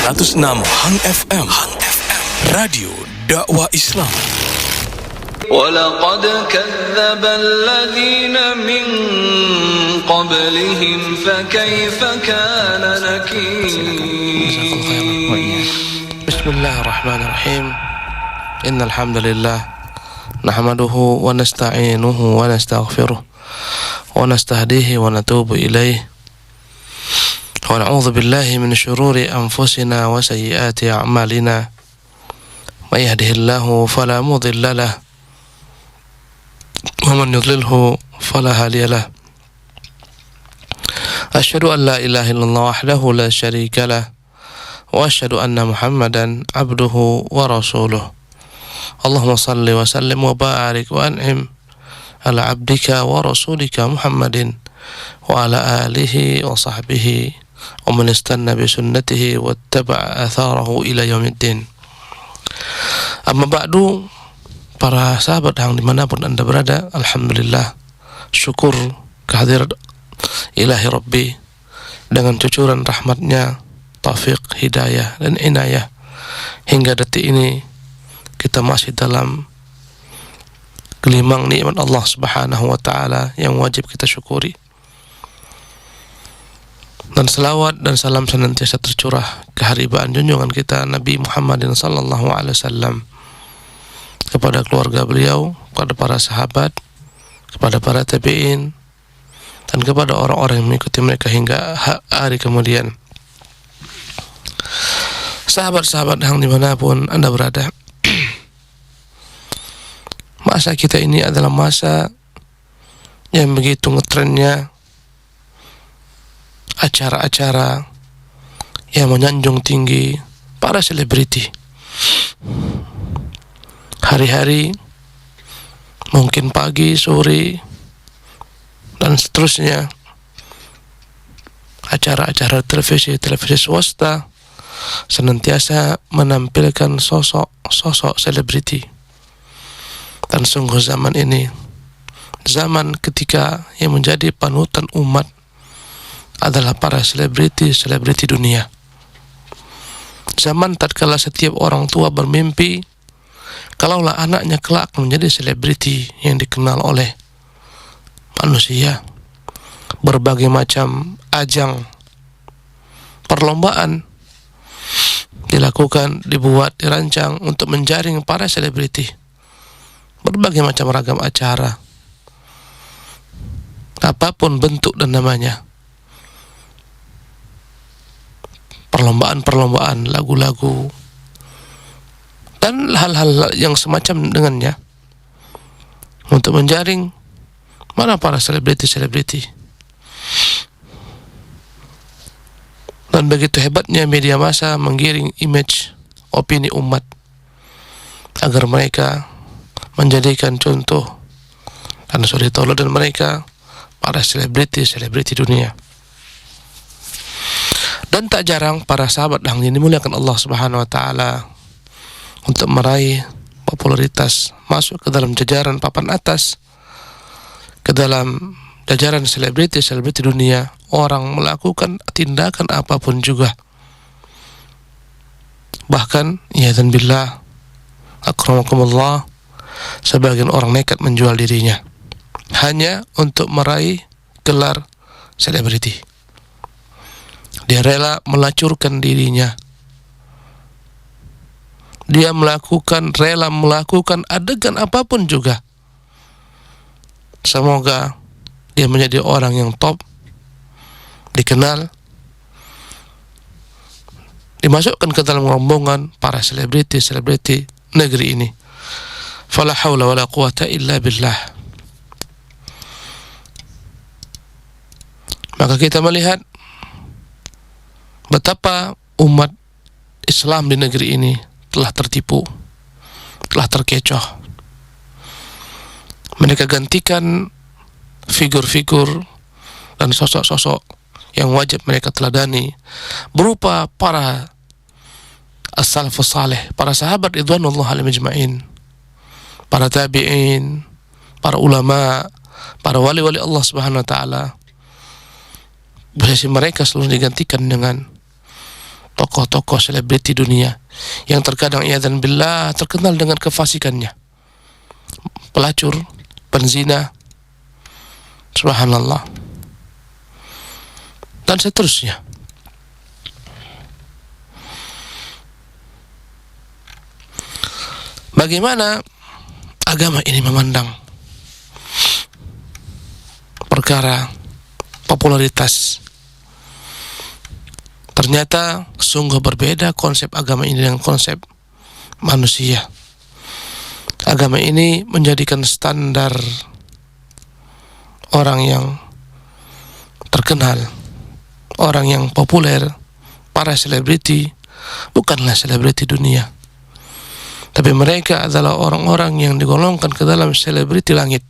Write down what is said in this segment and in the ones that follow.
106 Hang FM, Radio Dakwah Islam. وَلَقَدْ كَذَّبَ الَّذِينَ مِنْ قَبْلِهِمْ فَكَيْفَ كَانَ نَكِيرِ. Bismillahirrahmanirrahim. Innal hamdalillah nahmaduhu wa nasta'inuhu wa nastaghfiruh wa nastahdihi wa natubu ilaih. Wa na'udzu billahi min syururi anfusina wa sayyiati a'malina. May yahdihillahu fala mudilla lahu wa man yudlilhu fala hadiya lahu. Asyhadu an la ilaha illallah wahdahu la syarika lahu wa asyhadu anna Muhammadan abduhu wa rasuluh. Allahumma salli wa sallim wa barik wa an'im ala abdika wa rasulika Muhammadin wa ala alihi wa sahbihi wa man istanna bi sunnatihi wattaba'a atharahu ila yaumiddin. Amma ba'du, para sahabat yang dimanapun anda berada, alhamdulillah, syukur kehadirat ilahi Rabbi dengan cucuran rahmatnya, taufik, hidayah dan inayah hingga detik ini kita masih dalam gelimang nikmat Allah Subhanahu wa taala yang wajib kita syukuri. Dan selawat dan salam senantiasa tercurah keharibaan junjungan kita Nabi Muhammadin sallallahu alaihi wasallam kepada keluarga beliau, kepada para sahabat, kepada para tabi'in, dan kepada orang-orang yang mengikuti mereka hingga hari kemudian. Sahabat-sahabat yang dimanapun anda berada, masa kita ini adalah masa yang begitu ngetrennya acara-acara yang menyanjung tinggi para selebriti. Hari-hari, mungkin pagi, sore, dan seterusnya, acara-acara televisi swasta senantiasa menampilkan sosok selebriti. Dan sungguh zaman ini, zaman ketika yang menjadi panutan umat adalah para selebriti dunia. Zaman tatkala setiap orang tua bermimpi kalaulah anaknya kelak menjadi selebriti yang dikenal oleh manusia. Berbagai macam ajang perlombaan dilakukan, dibuat, dirancang untuk menjaring para selebriti. Berbagai macam ragam acara, apapun bentuk dan namanya. Perlombaan, lagu-lagu, dan hal-hal yang semacam dengannya untuk menjaring mana para selebriti. Dan begitu hebatnya media massa menggiring image opini umat agar mereka menjadikan contoh dan suri tauladan mereka para selebriti dunia. Dan tak jarang para sahabat yang dimuliakan Allah Subhanahu wa taala untuk meraih popularitas, masuk ke dalam jajaran papan atas, ke dalam jajaran selebriti dunia, orang melakukan tindakan apapun juga. Bahkan ya dan billah, akramakumullah, sebagian orang nekat menjual dirinya hanya untuk meraih gelar selebriti. Dia rela melacurkan dirinya. Dia rela melakukan adegan apapun juga. Semoga dia menjadi orang yang top, dikenal, dimasukkan ke dalam rombongan para selebriti negeri ini. Fala haula wala quwata illa billah. Maka kita melihat betapa umat Islam di negeri ini telah tertipu, telah terkecoh. Mereka gantikan figur-figur dan sosok-sosok yang wajib mereka teladani berupa para as-salafus salih, para sahabat ridwanullah alaihim ajma'in, para tabi'in, para ulama, para wali-wali Allah Subhanahu wa taala. Posisi mereka selalu digantikan dengan tokoh-tokoh selebriti dunia yang terkadang iyadzan billah terkenal dengan kefasikannya, pelacur, penzina, subhanallah, dan seterusnya. Bagaimana agama ini memandang perkara popularitas? Ternyata sungguh berbeda konsep agama ini dengan konsep manusia. Agama ini menjadikan standar orang yang terkenal, orang yang populer, para selebriti, bukanlah selebriti dunia, tapi mereka adalah orang-orang yang digolongkan ke dalam selebriti langit,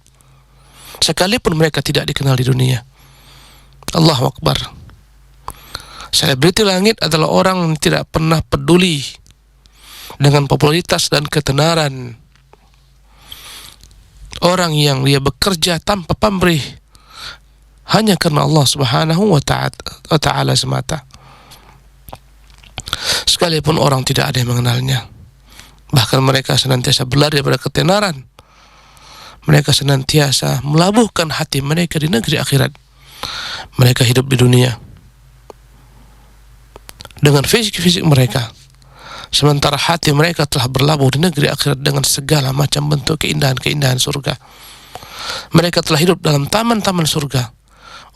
sekalipun mereka tidak dikenal di dunia. Allahu Akbar. Selebriti langit adalah orang yang tidak pernah peduli dengan popularitas dan ketenaran. Orang yang dia bekerja tanpa pamrih hanya karena Allah Subhanahu wa ta'ala semata. Sekalipun orang tidak ada yang mengenalnya, bahkan mereka senantiasa berlari daripada ketenaran. Mereka senantiasa melabuhkan hati mereka di negeri akhirat. Mereka hidup di dunia dengan fisik-fisik mereka, sementara hati mereka telah berlabuh di negeri akhirat dengan segala macam bentuk keindahan-keindahan surga. Mereka telah hidup dalam taman-taman surga,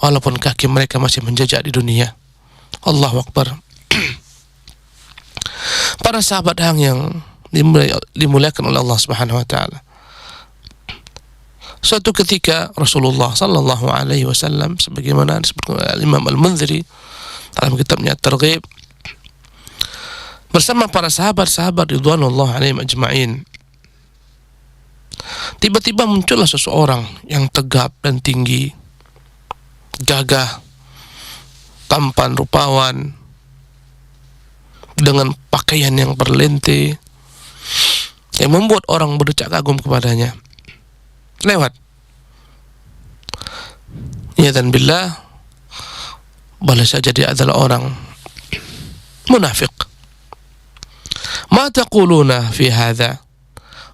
walaupun kaki mereka masih menjejak di dunia. Allahu Akbar. Para sahabat yang dimuliakan oleh Allah Subhanahu wa ta'ala, suatu ketika Rasulullah sallallahu alaihi wasallam, sebagaimana disebutkan oleh Imam Al-Munziri dalam kitabnya Targhib, bersama para sahabat-sahabat ridwanullah alaihim ajma'in, tiba-tiba muncullah seseorang yang tegap dan tinggi, gagah, tampan, rupawan, dengan pakaian yang berlente, yang membuat orang berdecak kagum kepadanya. Lewat, iyadzan billah, boleh saja dia adalah orang munafik. Ma taquluna fi hadha?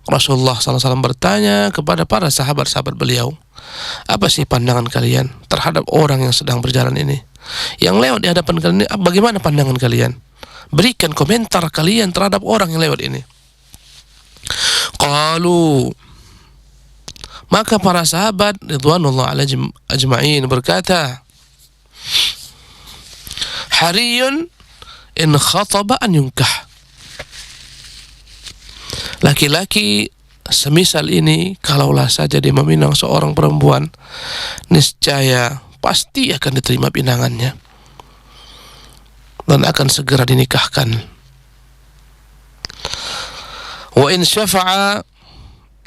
Rasulullah SAW bertanya kepada para sahabat-sahabat beliau, apa sih pandangan kalian terhadap orang yang sedang berjalan ini, yang lewat di hadapan kalian ini? Bagaimana pandangan kalian? Berikan komentar kalian terhadap orang yang lewat ini. Qalu, maka para sahabat ridwanullah alaihim ajma'in berkata, hariyun in khataba an yunkah. Laki-laki semisal ini, kalaulah saja dia meminang seorang perempuan, niscaya pasti akan diterima pinangannya dan akan segera dinikahkan. Wa in syafa'a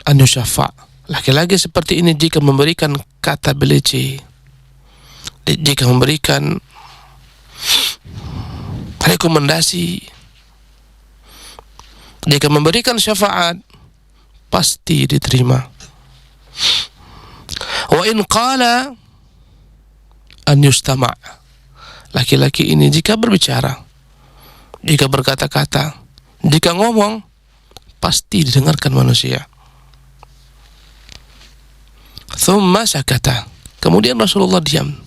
an yushafa'. Laki-laki seperti ini jika memberikan kata beleci, jika memberikan rekomendasi, jika memberikan syafaat, pasti diterima. Wa in qala an yustama'. Laki-laki ini jika berbicara, jika berkata-kata, jika ngomong, pasti didengarkan manusia. Thumma sakata. Kemudian Rasulullah diam,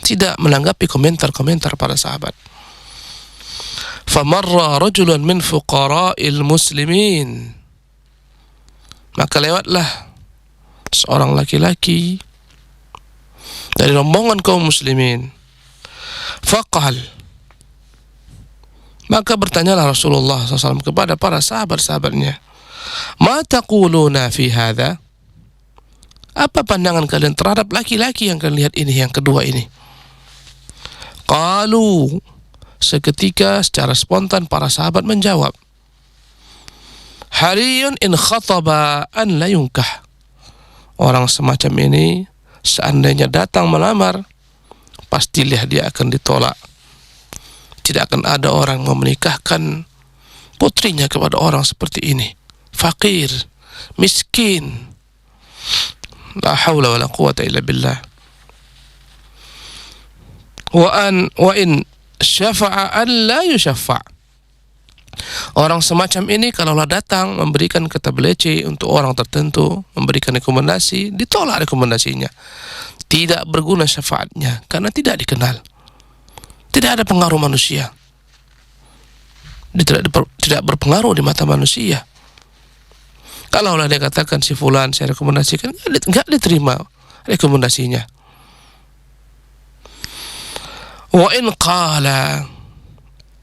tidak menanggapi komentar-komentar para sahabat. Famarra rajulun min fuqara'il muslimin. Maka lewatlah seorang laki-laki dari rombongan kaum muslimin. Faqal. Maka bertanyalah Rasulullah SAW kepada para sahabat-sahabatnya, ma taquluna fi hadha? Apa pandangan kalian terhadap laki-laki yang kalian lihat ini, yang kedua ini? Qalu. Seketika secara spontan para sahabat menjawab, hariyun in khataba an la yunkah. Orang semacam ini seandainya datang melamar, pastilah dia akan ditolak. Tidak akan ada orang menikahkan putrinya kepada orang seperti ini, fakir, miskin. La haula wala quwata illa billah. Wa in syafa'a an la yusyaffa'. Orang semacam ini kalaulah datang memberikan kata belece untuk orang tertentu, memberikan rekomendasi, ditolak rekomendasinya. Tidak berguna syafaatnya karena tidak dikenal. Tidak ada pengaruh manusia. Dia tidak berpengaruh di mata manusia. Kalaulah dia katakan si fulan saya rekomendasikan, enggak diterima rekomendasinya. Wa in qala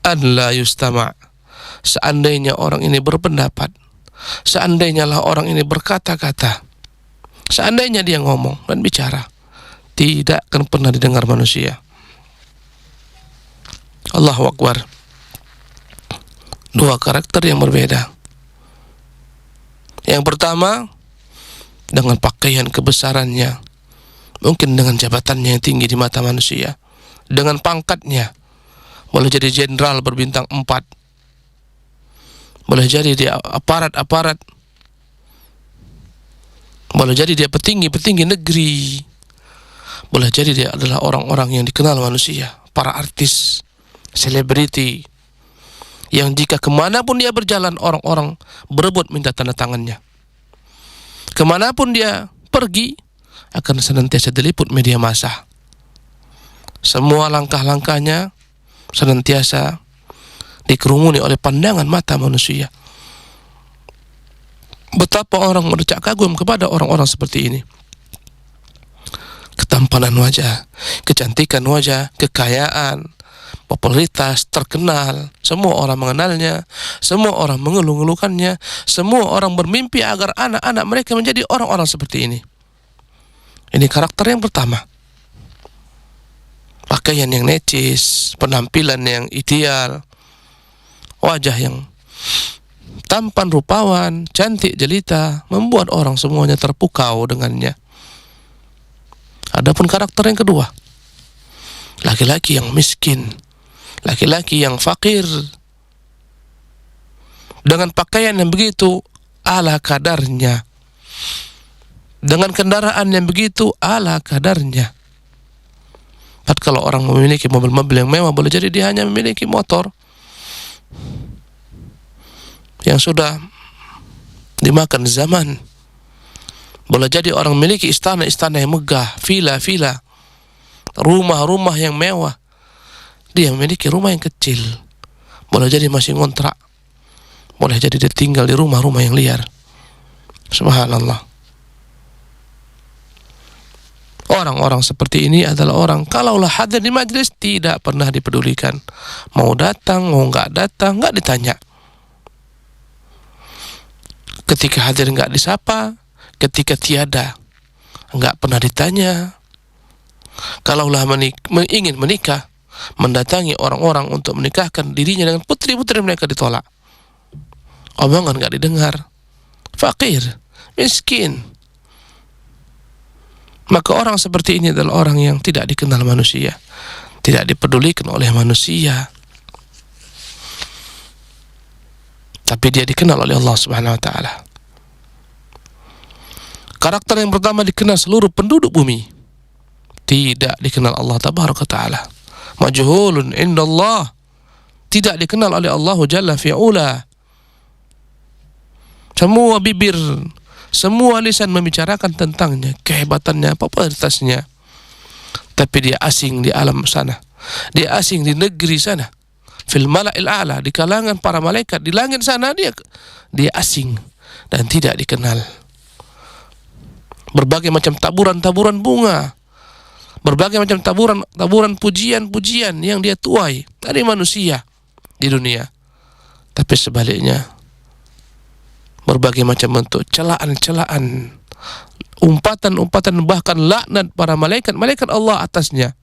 an la yustama'. Seandainya orang ini berpendapat, seandainya lah orang ini berkata-kata, seandainya dia ngomong dan bicara, tidak akan pernah didengar manusia. Allahu Akbar. Dua karakter yang berbeda. Yang pertama, dengan pakaian kebesarannya, mungkin dengan jabatannya yang tinggi di mata manusia, dengan pangkatnya, boleh jadi jenderal berbintang 4, boleh jadi dia aparat-aparat, boleh jadi dia petinggi-petinggi negeri, boleh jadi dia adalah orang-orang yang dikenal manusia, para artis, selebriti, yang jika kemanapun dia berjalan orang-orang berebut minta tanda tangannya. Kemanapun dia pergi akan senantiasa diliput media massa. Semua langkah-langkahnya senantiasa dikerumuni oleh pandangan mata manusia. Betapa orang berdecak kagum kepada orang-orang seperti ini. Ketampanan wajah, kecantikan wajah, kekayaan, popularitas, terkenal, semua orang mengenalnya, semua orang mengeluh-ngeluhkannya, semua orang bermimpi agar anak-anak mereka menjadi orang-orang seperti ini. Ini karakter yang pertama. Pakaian yang necis, penampilan yang ideal, wajah yang tampan rupawan, cantik jelita, membuat orang semuanya terpukau dengannya. Adapun karakter yang kedua, laki-laki yang miskin, laki-laki yang fakir, dengan pakaian yang begitu ala kadarnya, dengan kendaraan yang begitu ala kadarnya. Kalau orang memiliki mobil-mobil yang mewah, boleh jadi dia hanya memiliki motor yang sudah dimakan zaman. Boleh jadi orang memiliki istana-istana yang megah, villa-villa, rumah-rumah yang mewah. Dia memiliki rumah yang kecil. Boleh jadi masih ngontrak. Boleh jadi dia tinggal di rumah-rumah yang liar. Subhanallah. Orang-orang seperti ini adalah orang kalaulah hadir di majlis tidak pernah dipedulikan. Mau datang, mau nggak datang, nggak ditanya. Ketika hadir nggak disapa, ketika tiada nggak pernah ditanya. Kalaulah ingin menikah, mendatangi orang-orang untuk menikahkan dirinya dengan putri-putri mereka, ditolak. Omongan nggak didengar. Fakir, miskin. Maka orang seperti ini adalah orang yang tidak dikenal manusia, tidak dipedulikan oleh manusia, tapi dia dikenal oleh Allah Subhanahu wa ta'ala. Karakter yang pertama dikenal seluruh penduduk bumi, tidak dikenal Allah Tabaraka ta'ala. Majhulun indallah, tidak dikenal oleh Allah Jalla fi'ula. Semua bibir, semua lisan membicarakan tentangnya, kehebatannya, popularitasnya, tapi dia asing di alam sana, dia asing di negeri sana, fil mala'il a'la, di kalangan para malaikat di langit sana, dia asing dan tidak dikenal. Berbagai macam taburan-taburan bunga, berbagai macam taburan pujian-pujian yang dia tuai dari manusia di dunia, tapi sebaliknya berbagai macam bentuk celaan-celaan, umpatan-umpatan, bahkan laknat para malaikat Allah atasnya,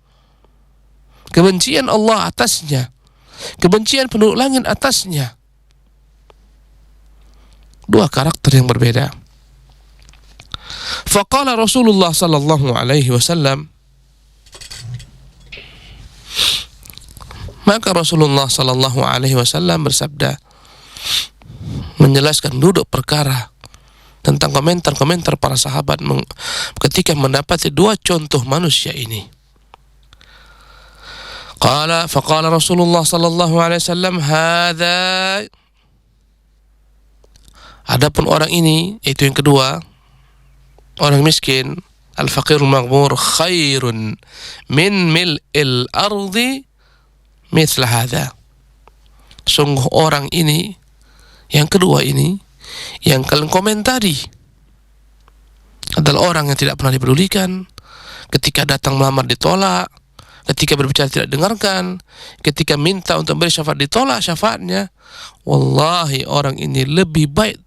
kebencian Allah atasnya, kebencian penduduk langit atasnya. Dua karakter yang berbeda. Faqala Rasulullah sallallahu alaihi wasallam, maka Rasulullah sallallahu alaihi wasallam bersabda, menjelaskan duduk perkara tentang komentar-komentar para sahabat ketika mendapati dua contoh manusia ini. Faqala Rasulullah sallallahu alaihi wasallam, hadza. Adapun orang ini, yaitu yang kedua, orang miskin, al-faqirul maghmur, khairun min mil'il ardi mithla hadza. Sungguh orang ini, yang kedua ini, yang kalian komentari adalah orang yang tidak pernah dipedulikan, ketika datang melamar ditolak, ketika berbicara tidak dengarkan, ketika minta untuk beri syafaat ditolak syafaatnya. Wallahi orang ini lebih baik,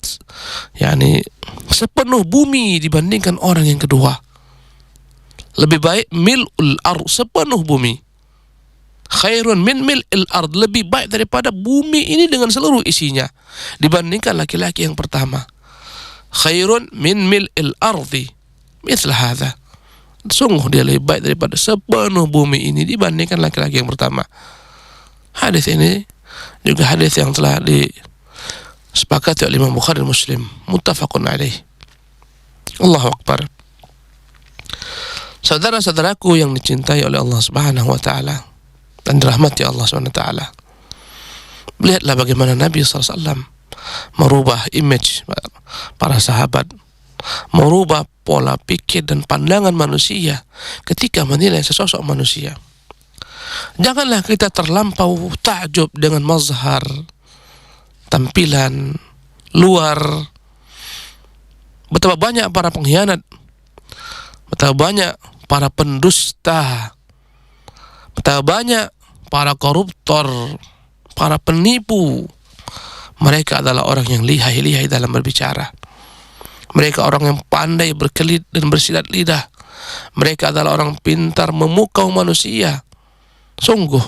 yakni sepenuh bumi dibandingkan orang yang kedua. Lebih baik mil'ul ard, sepenuh bumi. Khairun min mil'il ard, lebih baik daripada bumi ini dengan seluruh isinya dibandingkan laki-laki yang pertama. Khairun min mil'il ardi mithla hadza. Sungguh dia lebih baik daripada sepenuh bumi ini dibandingkan laki-laki yang pertama. Hadis ini juga hadis yang telah disepakati oleh Imam Bukhari dan Muslim, muttafaqun alaih. Allahu akbar. Saudara-saudaraku yang dicintai oleh Allah Subhanahu wa taala dan dirahmati Allah Subhanahu wa taala, lihatlah bagaimana Nabi SAW merubah image para sahabat, merubah pola pikir dan pandangan manusia ketika menilai sesosok manusia. Janganlah kita terlampau takjub dengan mazhar, tampilan luar. Betapa banyak para pengkhianat, betapa banyak para pendusta, betapa banyak para koruptor, para penipu. Mereka adalah orang yang lihai-lihai dalam berbicara. Mereka orang yang pandai berkelit dan bersilat lidah. Mereka adalah orang pintar memukau manusia. Sungguh,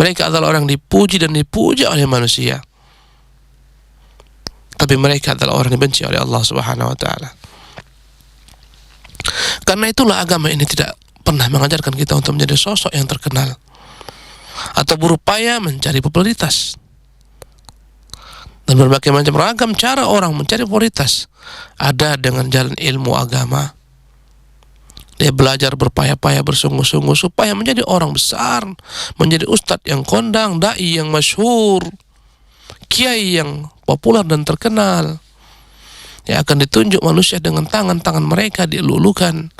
mereka adalah orang dipuji dan dipuja oleh manusia. Tapi mereka adalah orang dibenci oleh Allah Subhanahu wa taala. Karena itulah agama ini tidak pernah mengajarkan kita untuk menjadi sosok yang terkenal atau berupaya mencari popularitas. Dan berbagai macam ragam cara orang mencari popularitas ada dengan jalan ilmu agama. Dia belajar berpayah-payah, bersungguh-sungguh supaya menjadi orang besar, menjadi ustadz yang kondang, dai yang masyhur, kiai yang populer dan terkenal, yang akan ditunjuk manusia dengan tangan-tangan mereka dielulukan,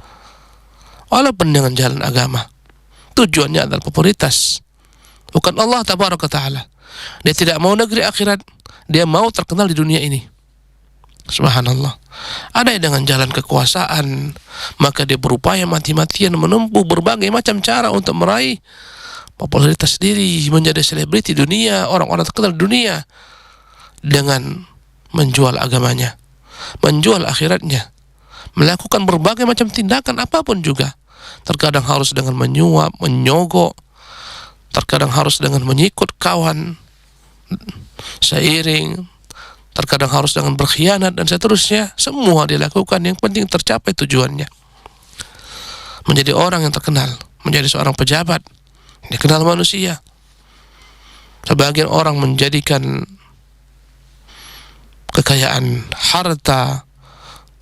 walaupun dengan jalan agama. Tujuannya adalah popularitas, bukan Allah tabaraka ta'ala. Dia tidak mau negeri akhirat, dia mau terkenal di dunia ini. Subhanallah. Ada yang dengan jalan kekuasaan, maka dia berupaya mati-matian menempuh berbagai macam cara untuk meraih popularitas diri, menjadi selebriti dunia, orang-orang terkenal di dunia, dengan menjual agamanya, menjual akhiratnya, melakukan berbagai macam tindakan apapun juga. Terkadang harus dengan menyuap, menyogok, terkadang harus dengan menyikut kawan seiring, terkadang harus dengan berkhianat dan seterusnya. Semua dilakukan, yang penting tercapai tujuannya, menjadi orang yang terkenal, menjadi seorang pejabat dikenal manusia. Sebagian orang menjadikan kekayaan harta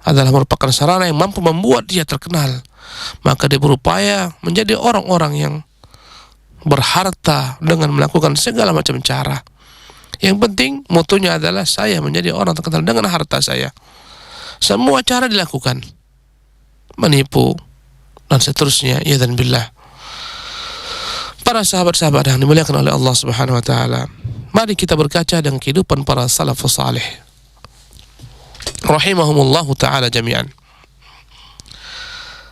adalah merupakan sarana yang mampu membuat dia terkenal, maka dia berupaya menjadi orang-orang yang berharta dengan melakukan segala macam cara. Yang penting mutunya adalah saya menjadi orang terkenal dengan harta saya. Semua cara dilakukan, menipu dan seterusnya. Ya dan billah. Para sahabat-sahabat yang dimuliakan oleh Allah Subhanahu wa taala, mari kita berkaca dengan kehidupan para salafus salih rahimahumullahu taala jami'an.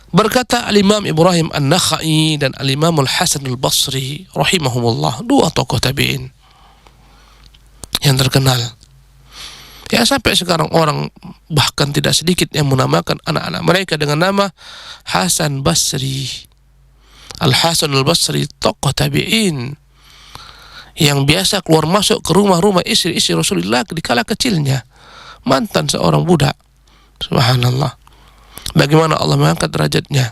Berkata Al-Imam Ibrahim An-Nakhai dan Al-Imam Al-Hasan Al-Basri rahimahumullah, dua tokoh tabi'in yang terkenal. Ya, sampai sekarang orang bahkan tidak sedikit yang menamakan anak-anak mereka dengan nama Hasan Basri. Al-Hasan Al-Basri, tokoh tabi'in yang biasa keluar masuk ke rumah-rumah istri-istri Rasulullah di kala kecilnya, mantan seorang budak. Subhanallah. Bagaimana Allah mengangkat derajatnya.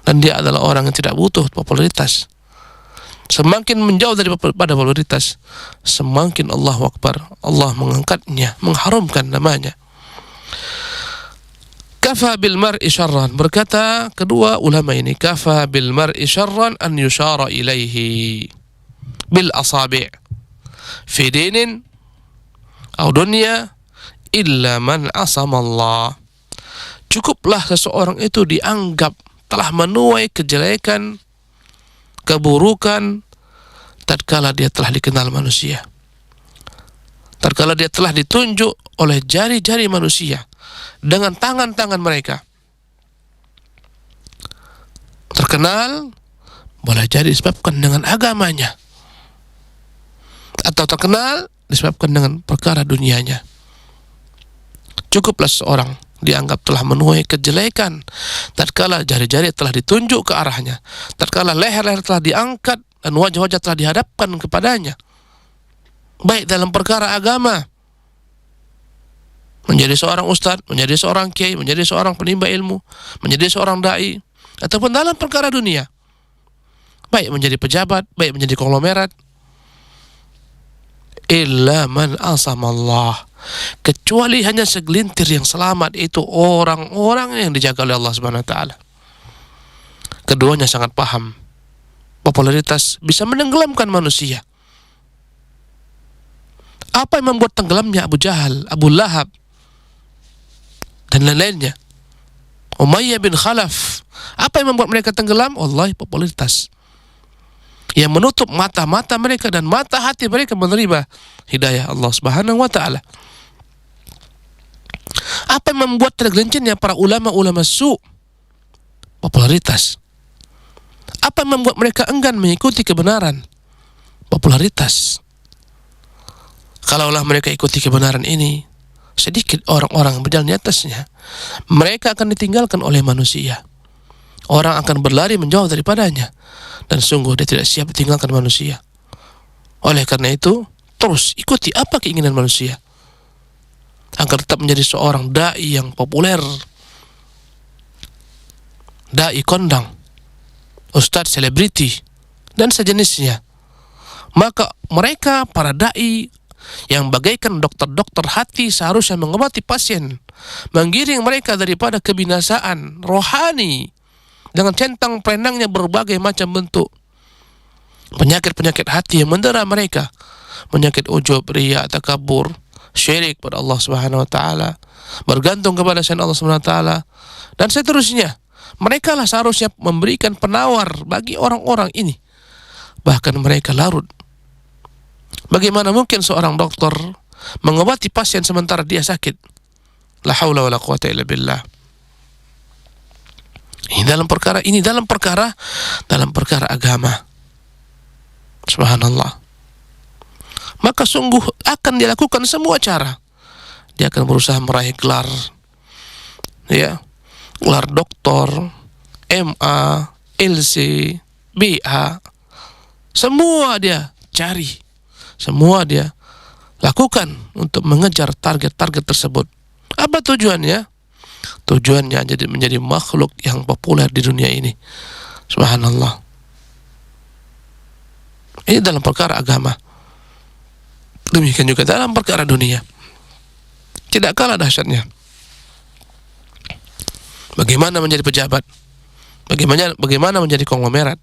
Dan dia adalah orang yang tidak butuh popularitas. Semakin menjauh daripada popularitas, semakin Allahu Akbar, Allah mengangkatnya, mengharumkan namanya. Kafa bil mar'i syarran, berkata kedua ulama ini, kafa bil mar'i syarran an yusyara ilaihi bil asabi' fi dinin aw dunya illa man asama Allah. Cukuplah seseorang itu dianggap telah menuai kejelekan, keburukan tatkala dia telah dikenal manusia, tatkala dia telah ditunjuk oleh jari-jari manusia dengan tangan-tangan mereka. Terkenal boleh jadi disebabkan dengan agamanya, atau terkenal disebabkan dengan perkara dunianya. Cukuplah seorang dianggap telah menuai kejelekan tatkala jari-jari telah ditunjuk ke arahnya, tatkala leher-leher telah diangkat dan wajah-wajah telah dihadapkan kepadanya, baik dalam perkara agama, menjadi seorang ustadz, menjadi seorang kiai, menjadi seorang penimba ilmu, menjadi seorang dai, ataupun dalam perkara dunia, baik menjadi pejabat, baik menjadi konglomerat. Illa man asamallah, kecuali hanya segelintir yang selamat, itu orang-orang yang dijaga oleh Allah Subhanahu wa taala. Keduanya sangat paham popularitas bisa menenggelamkan manusia. Apa yang membuat tenggelamnya Abu Jahal, Abu Lahab, dan lain-lainnya, Umayyah bin Khalaf, apa yang membuat mereka tenggelam? Wallahi popularitas yang menutup mata-mata mereka dan mata hati mereka menerima hidayah Allah Subhanahu wa taala. Apa yang membuat tergelincirnya para ulama-ulama su? Popularitas. Apa yang membuat mereka enggan mengikuti kebenaran? Popularitas. Kalaulah mereka ikuti kebenaran ini, sedikit orang-orang berjalan di atasnya, mereka akan ditinggalkan oleh manusia. Orang akan berlari menjauh daripadanya, dan sungguh dia tidak siap ditinggalkan manusia. Oleh karena itu, terus ikuti apa keinginan manusia agar tetap menjadi seorang dai yang populer, dai kondang, ustadz selebriti, dan sejenisnya. Maka mereka, para dai yang bagaikan dokter-dokter hati, seharusnya mengobati pasien, menggiring mereka daripada kebinasaan rohani dengan centang perenangnya berbagai macam bentuk penyakit-penyakit hati yang mendera mereka, penyakit ujub, riya, takabur, syirik pada Allah Subhanahu wa taala, bergantung kepada selain Allah Subhanahu wa taala, dan seterusnya. Mereka lah seharusnya memberikan penawar bagi orang-orang ini. Bahkan mereka larut. Bagaimana mungkin seorang dokter mengobati pasien sementara dia sakit? La haula wala quwata illa billah. Ini dalam perkara agama. Subhanallah. Maka sungguh akan dilakukan semua cara. Dia akan berusaha meraih gelar, ya, gelar doktor, MA, LC, BA. Semua dia cari, semua dia lakukan untuk mengejar target-target tersebut. Apa tujuannya? Tujuannya jadi menjadi makhluk yang populer di dunia ini. Subhanallah. Ini dalam perkara agama. Demikian juga dalam perkara dunia. Tidak kalah dahsyatnya. Bagaimana menjadi pejabat? Bagaimana menjadi konglomerat?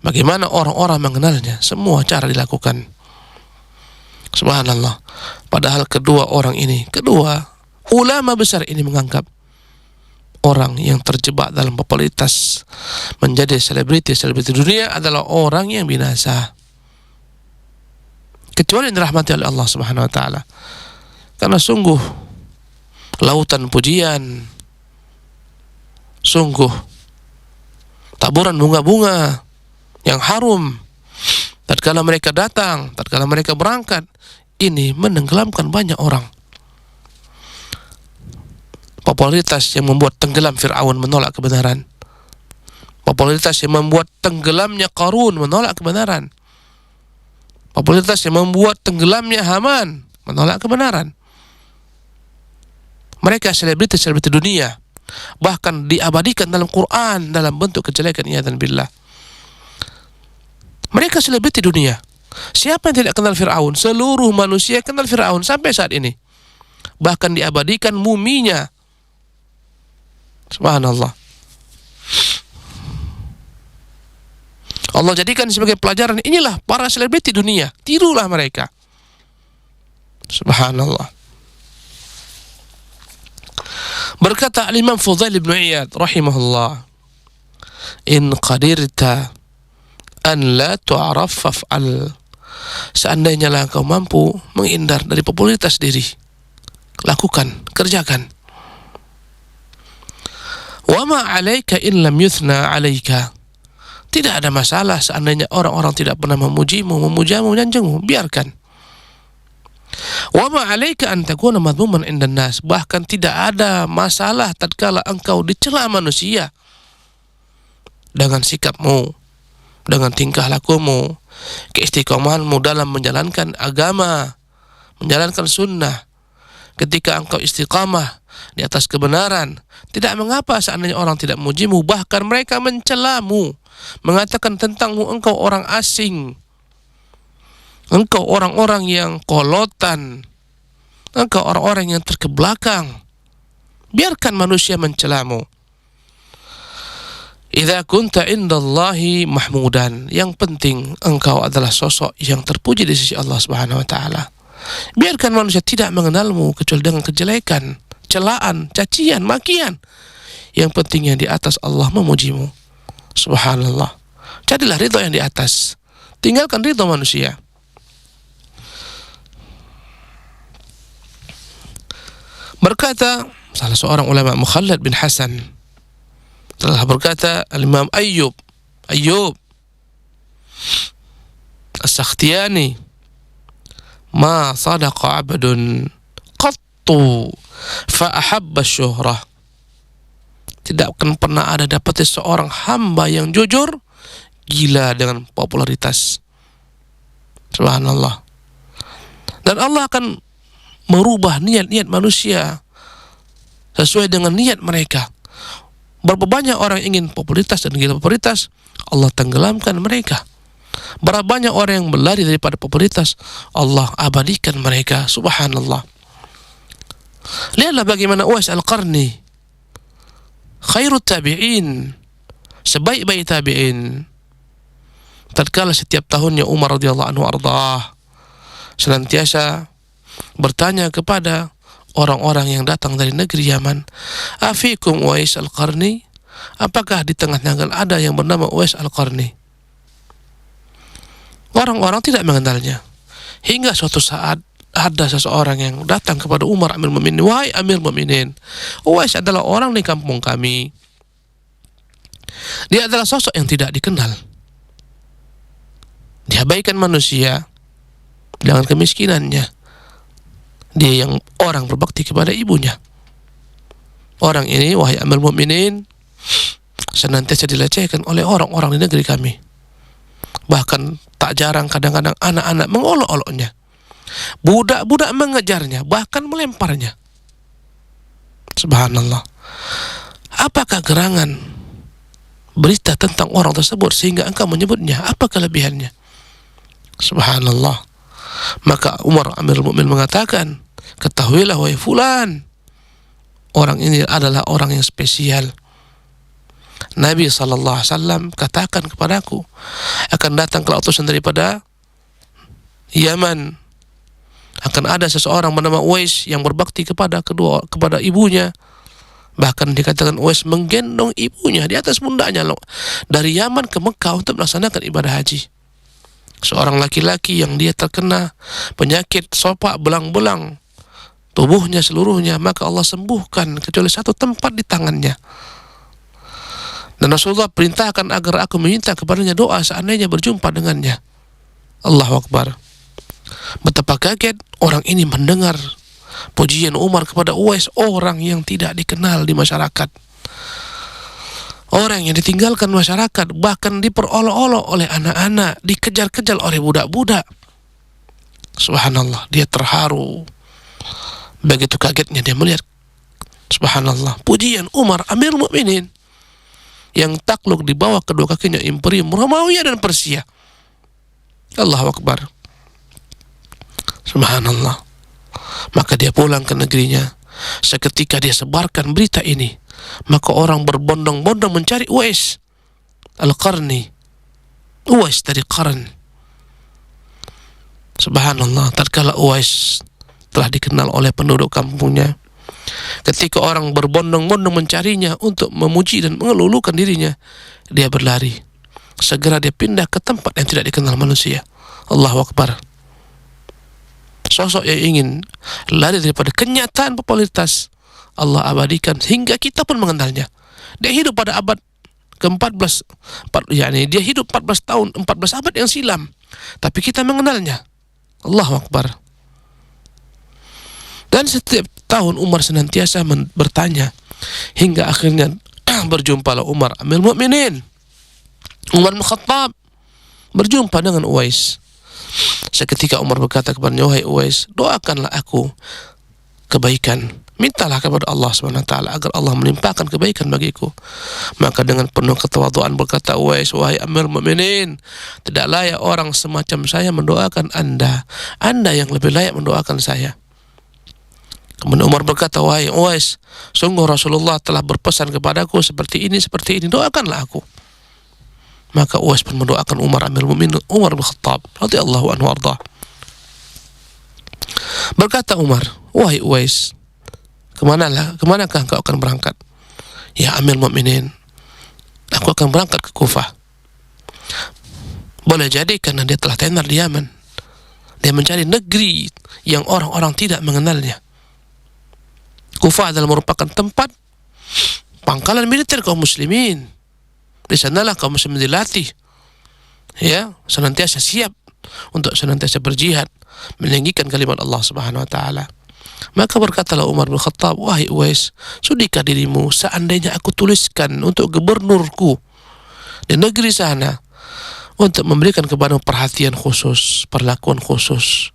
Bagaimana orang-orang mengenalnya? Semua cara dilakukan. Subhanallah. Padahal kedua ulama besar ini menganggap orang yang terjebak dalam popularitas menjadi selebriti dunia adalah orang yang binasa, kecuali yang dirahmati oleh Allah Subhanahu wa taala. Karena sungguh lautan pujian, sungguh taburan bunga-bunga yang harum tatkala mereka datang, tatkala mereka berangkat, ini menenggelamkan banyak orang. Popularitas yang membuat tenggelam Fir'aun menolak kebenaran. Popularitas yang membuat tenggelamnya Qarun menolak kebenaran. Popularitas yang membuat tenggelamnya Haman menolak kebenaran. Mereka selebriti dunia, bahkan diabadikan dalam Quran dalam bentuk kejelekan, iyadzan billah. Mereka selebriti dunia. Siapa yang tidak kenal Fir'aun? Seluruh manusia kenal Fir'aun sampai saat ini. Bahkan diabadikan muminya Subhanallah. Allah jadikan sebagai pelajaran, inilah para selebriti dunia, tirulah mereka. Subhanallah. Berkata Imam Fudail bin Iyad rahimahullah, in qadirta an la tu'raf faf'al. Seandainya lah engkau mampu menghindar dari popularitas diri, lakukan, kerjakan. Wa ma 'alaika in lam yuthna 'alaika. Tidak ada masalah seandainya orang-orang tidak pernah memujimu, memujamu, menyanjungmu, biarkan. Wa ma 'alaika an takuna madhmuman 'indan nas. Bahkan tidak ada masalah tatkala engkau dicela manusia dengan sikapmu, dengan tingkah lakumu, keistiqomahanmu dalam menjalankan agama, menjalankan sunnah. Ketika engkau istiqamah di atas kebenaran, tidak mengapa seandainya orang tidak memujimu, bahkan mereka mencelamu, mengatakan tentangmu engkau orang asing, engkau orang-orang yang kolotan, engkau orang-orang yang terkebelakang. Biarkan manusia mencelamu. Idza kunta indallahi mahmudan. Yang penting engkau adalah sosok yang terpuji di sisi Allah Subhanahu wa taala. Biarkan manusia tidak mengenalmu kecuali dengan kejelekan, celaan, cacian, makian. Yang penting yang di atas Allah memujimu. Subhanallah. Jadilah ridho yang di atas. Tinggalkan ridho manusia. Berkata salah seorang ulama, Mukhallad bin Hasan, telah berkata Al-Imam Ayyub As-Sakhtiyani, ma sadaqa abdun qattu fa ahabba syuhrah. Tidak akan pernah ada dapati seorang hamba yang jujur gila dengan popularitas. Subhanallah. Dan Allah akan merubah niat-niat manusia sesuai dengan niat mereka. Berapa banyak orang yang ingin popularitas dan gila popularitas, Allah tenggelamkan mereka. Berapa banyak orang yang berlari daripada popularitas, Allah abadikan mereka. Subhanallah. Lihatlah bagaimana Uwais Al-Qarni, khairut tabi'in, sebaik-baik tabi'in. Tatkala setiap tahunnya Umar radhiyallahu anhu ardhah senantiasa bertanya kepada orang-orang yang datang dari negeri Yaman, afikum Uwais Al-Qarni? Apakah di tengah-tengah ada yang bernama Uwais Al-Qarni? Orang-orang tidak mengenalnya. Hingga suatu saat ada seseorang yang datang kepada Umar Amir Mu'minin, wahai Amir Mu'minin, Uwais adalah orang di kampung kami. Dia adalah sosok yang tidak dikenal. Diabaikan manusia dengan kemiskinannya. Dia yang orang berbakti kepada ibunya. Orang ini, wahai Amir Mu'minin, senantiasa dilecehkan oleh orang-orang di negeri kami. Bahkan tak jarang kadang-kadang anak-anak mengolok-oloknya. Budak-budak mengejarnya, bahkan melemparnya. Subhanallah. Apakah gerangan berita tentang orang tersebut sehingga engkau menyebutnya? Apa kelebihannya? Subhanallah. Maka Umar Amirul Mukminin mengatakan, ketahuilah wahai fulan, orang ini adalah orang yang spesial. Nabi SAW katakan kepadaku, akan datang kelak utusan daripada Yaman, akan ada seseorang bernama Uwais yang berbakti kepada ibunya. Bahkan dikatakan Uwais menggendong ibunya di atas pundaknya dari Yaman ke Mekah untuk melaksanakan ibadah haji. Seorang laki-laki yang dia terkena penyakit sopak belang-belang tubuhnya seluruhnya, maka Allah sembuhkan kecuali satu tempat di tangannya. Dan Rasulullah perintahkan agar aku meminta kepadanya doa seandainya berjumpa dengannya. Allahu Akbar. Betapa kaget orang ini mendengar pujian Umar kepada Uwais, orang yang tidak dikenal di masyarakat, orang yang ditinggalkan masyarakat, bahkan diperolok-olok oleh anak-anak, dikejar-kejar oleh budak-budak. Subhanallah, dia terharu. Begitu kagetnya dia melihat, subhanallah, pujian Umar Amirul Mukminin yang takluk di bawah kedua kakinya imperium Romawi dan Persia. Allahu Akbar. Subhanallah. Maka dia pulang ke negerinya. Seketika dia sebarkan berita ini Maka orang berbondong-bondong mencari Uwais Al-Qarni, Uwais dari Qarn. Subhanallah, tatkala Uwais telah dikenal oleh penduduk kampungnya, ketika orang berbondong-bondong mencarinya untuk memuji dan mengelulukan dirinya, dia berlari. Segera dia pindah ke tempat yang tidak dikenal manusia. Allahu Akbar. Sosok yang ingin lari daripada kenyataan popularitas, Allah abadikan hingga kita pun mengenalnya. Dia hidup pada abad ke-14, dia hidup 14 tahun, 14 abad yang silam, tapi kita mengenalnya. Allahu Akbar. Dan setiap tahun Umar senantiasa bertanya, hingga akhirnya berjumpalah Umar Amirul Mukminin, Umar bin Khattab, berjumpa dengan Uwais. Seketika Umar berkata kepadanya, wahai Uwais, doakanlah aku kebaikan, mintalah kepada Allah SWT agar Allah melimpahkan kebaikan bagiku. Maka dengan penuh ketawaduan berkata Uwais, wahai Amirul Mukminin, tidak layak orang semacam saya mendoakan Anda yang lebih layak mendoakan saya. Kemudian Umar berkata, wahai Uwais, sungguh Rasulullah telah berpesan kepadaku seperti ini, doakanlah aku. Maka Uwais pun mendoakan Umar Amirul Mukminin, Umar bin Khattab radhiyallahu anhu warḍah. Berkata Umar, wahai Uwais, kemanakah engkau akan berangkat? Ya Amirul Mukminin, aku akan berangkat ke Kufah. Boleh jadi karena dia telah tenar di Yaman, dia mencari negeri yang orang-orang tidak mengenalnya. Kufah adalah merupakan tempat pangkalan militer kaum muslimin. Di sanalah kaum muslimin dilatih, ya, senantiasa siap untuk senantiasa berjihad meninggikan kalimat Allah Subhanahu wa taala. Maka berkatalah Umar bin Khattab, wahai Uwais, sudikah dirimu seandainya aku tuliskan untuk gubernurku di negeri sana untuk memberikan kepada perhatian khusus, perlakuan khusus,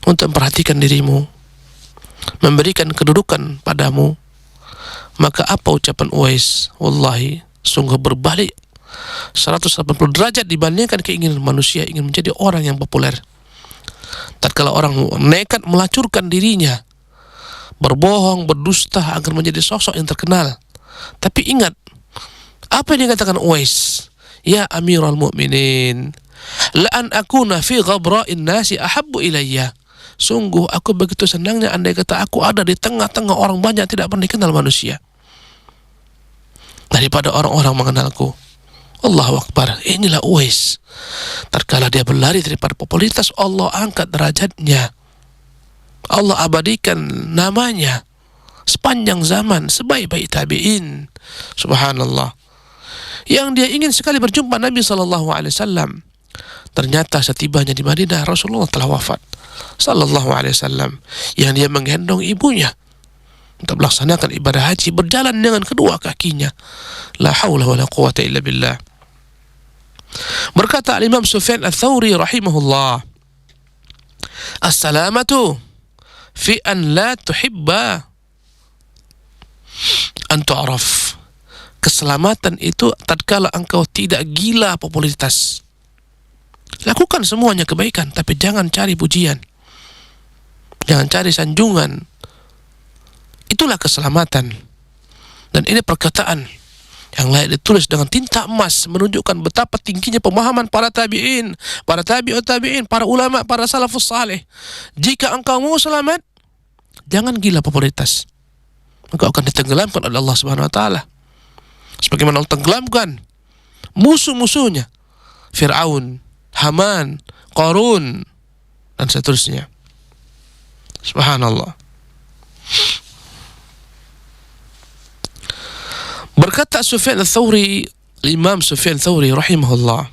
untuk memperhatikan dirimu, memberikan kedudukan padamu. Maka apa ucapan Uwais? Wallahi, sungguh berbalik 180 derajat dibandingkan keinginan manusia ingin menjadi orang yang populer. Tatkala orang nekat melacurkan dirinya, berbohong, berdusta agar menjadi sosok yang terkenal. Tapi ingat, apa yang dikatakan Uwais? Ya Amirul Mukminin, la an akuna fi ghabra'in nasi ahabbu ilayya. Sungguh aku begitu senangnya andai kata aku ada di tengah-tengah orang banyak tidak pernah dikenal manusia, daripada orang-orang mengenalku. Allahu Akbar. Inilah Uwais. Tatkala dia berlari daripada popularitas, Allah angkat derajatnya, Allah abadikan namanya sepanjang zaman, sebaik-baik tabi'in. Subhanallah. Yang dia ingin sekali berjumpa Nabi SAW, ternyata setibanya di Madinah Rasulullah telah wafat sallallahu alaihi wasallam. Yang dia menggendong ibunya untuk melaksanakan ibadah haji, berjalan dengan kedua kakinya. La haula wala quwata illa billah. Berkata Imam Sufyan Ats-Tsauri rahimahullah, as-salamatu fi an la tuhibba an tu'raf. Keselamatan itu tatkala engkau tidak gila popularitas. Lakukan semuanya kebaikan, tapi jangan cari pujian, jangan cari sanjungan. Itulah keselamatan. Dan ini perkataan yang layak ditulis dengan tinta emas, menunjukkan betapa tingginya pemahaman para tabi'in, para tabi'ut tabi'in, para ulama, para salafus saleh. Jika engkau mau selamat, jangan gila popularitas, engkau akan ditenggelamkan oleh Allah Subhanahu wa taala. Sebagaimana Allah tenggelamkan musuh-musuhnya, Fir'aun, Haman, Qarun, dan seterusnya. Subhanallah. Berkata Sufyan Ats-Tsauri, Imam Sufyan Ats-Tsauri rahimahullah,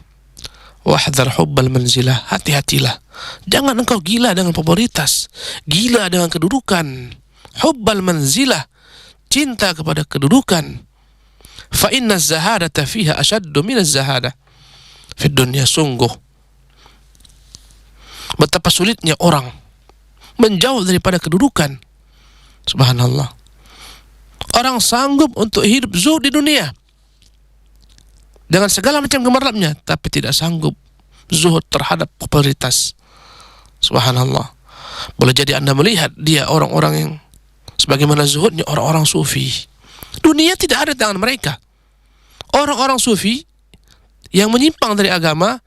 wahdhar hubbal manzilah, hati-hatilah, jangan engkau gila dengan popularitas, gila dengan kedudukan. Hubbal manzilah, cinta kepada kedudukan. Fa inna az-zahadata fiha ashaddu min az-zahadah fi dunya. Sungguh betapa sulitnya orang menjauh daripada kedudukan. Subhanallah. Orang sanggup untuk hidup zuhud di dunia dengan segala macam gemerlapnya, tapi tidak sanggup zuhud terhadap popularitas. Subhanallah. Boleh jadi Anda melihat dia orang-orang yang Sebagaimana zuhudnya orang-orang sufi. Dunia tidak ada di tangan mereka. Orang-orang sufi yang menyimpang dari agama,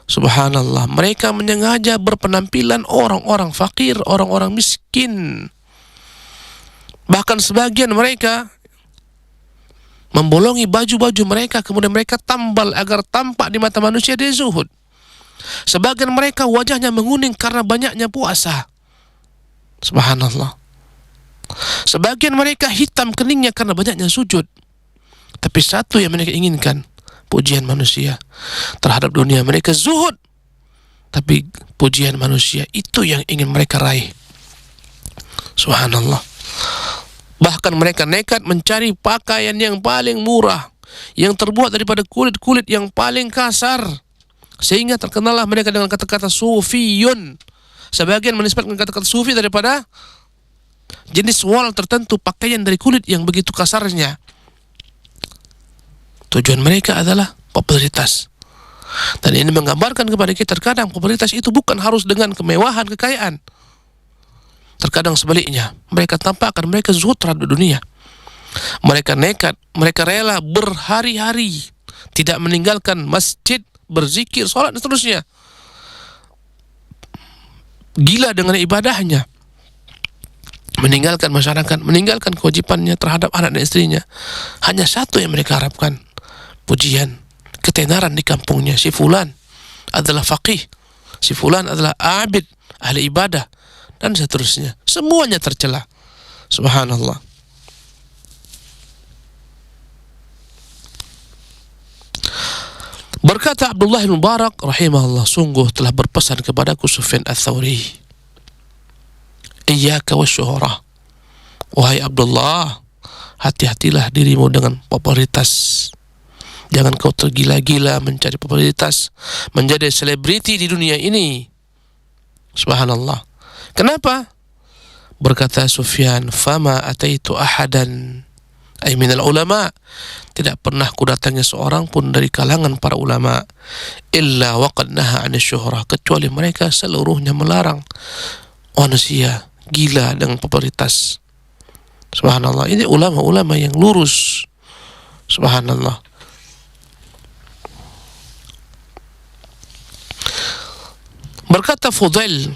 subhanallah, mereka menyengaja berpenampilan orang-orang fakir, orang-orang miskin. Bahkan sebagian mereka membolongi baju-baju mereka, kemudian mereka tambal agar tampak di mata manusia dia zuhud. Sebagian mereka wajahnya menguning karena banyaknya puasa. Subhanallah. Sebagian mereka hitam keningnya karena banyaknya sujud. Tapi satu yang mereka inginkan, pujian manusia terhadap dunia. Mereka zuhud, tapi pujian manusia itu yang ingin mereka raih. Subhanallah. Bahkan mereka nekat mencari pakaian yang paling murah, yang terbuat daripada kulit-kulit yang paling kasar, sehingga terkenallah mereka dengan kata-kata sufiyun. Sebagian menisbatkan kata-kata sufi daripada jenis wol tertentu, pakaian dari kulit yang begitu kasarnya. Tujuan mereka adalah popularitas. Dan ini menggambarkan kepada kita, terkadang popularitas itu bukan harus dengan kemewahan, kekayaan. Terkadang sebaliknya, mereka tampakkan mereka zuhud terhadap dunia. Mereka nekat, mereka rela berhari-hari tidak meninggalkan masjid, berzikir, sholat dan seterusnya. Gila dengan ibadahnya, meninggalkan masyarakat, meninggalkan kewajibannya terhadap anak dan istrinya. Hanya satu yang mereka harapkan, pujian, ketenaran di kampungnya. Si fulan adalah faqih, si fulan adalah abid, ahli ibadah, dan seterusnya. Semuanya tercela. Subhanallah. Berkata Abdullah bin Mubarak rahimahullah, sungguh telah berpesan kepadaku Sufyan Ats-Tsauri, iyyaka wasyuhrah, wahai Abdullah, hati-hatilah dirimu dengan popularitas. Jangan kau tergila-gila mencari popularitas, menjadi selebriti di dunia ini. Subhanallah. Kenapa? Berkata Sufyan, fama ataitu ahadan ay minal ulama, tidak pernah kudatangi seorang pun dari kalangan para ulama, illa waqad naha 'anil syuhrah, kecuali mereka seluruhnya melarang manusia gila dengan popularitas. Subhanallah. Ini ulama-ulama yang lurus. Subhanallah. Berkata Fudail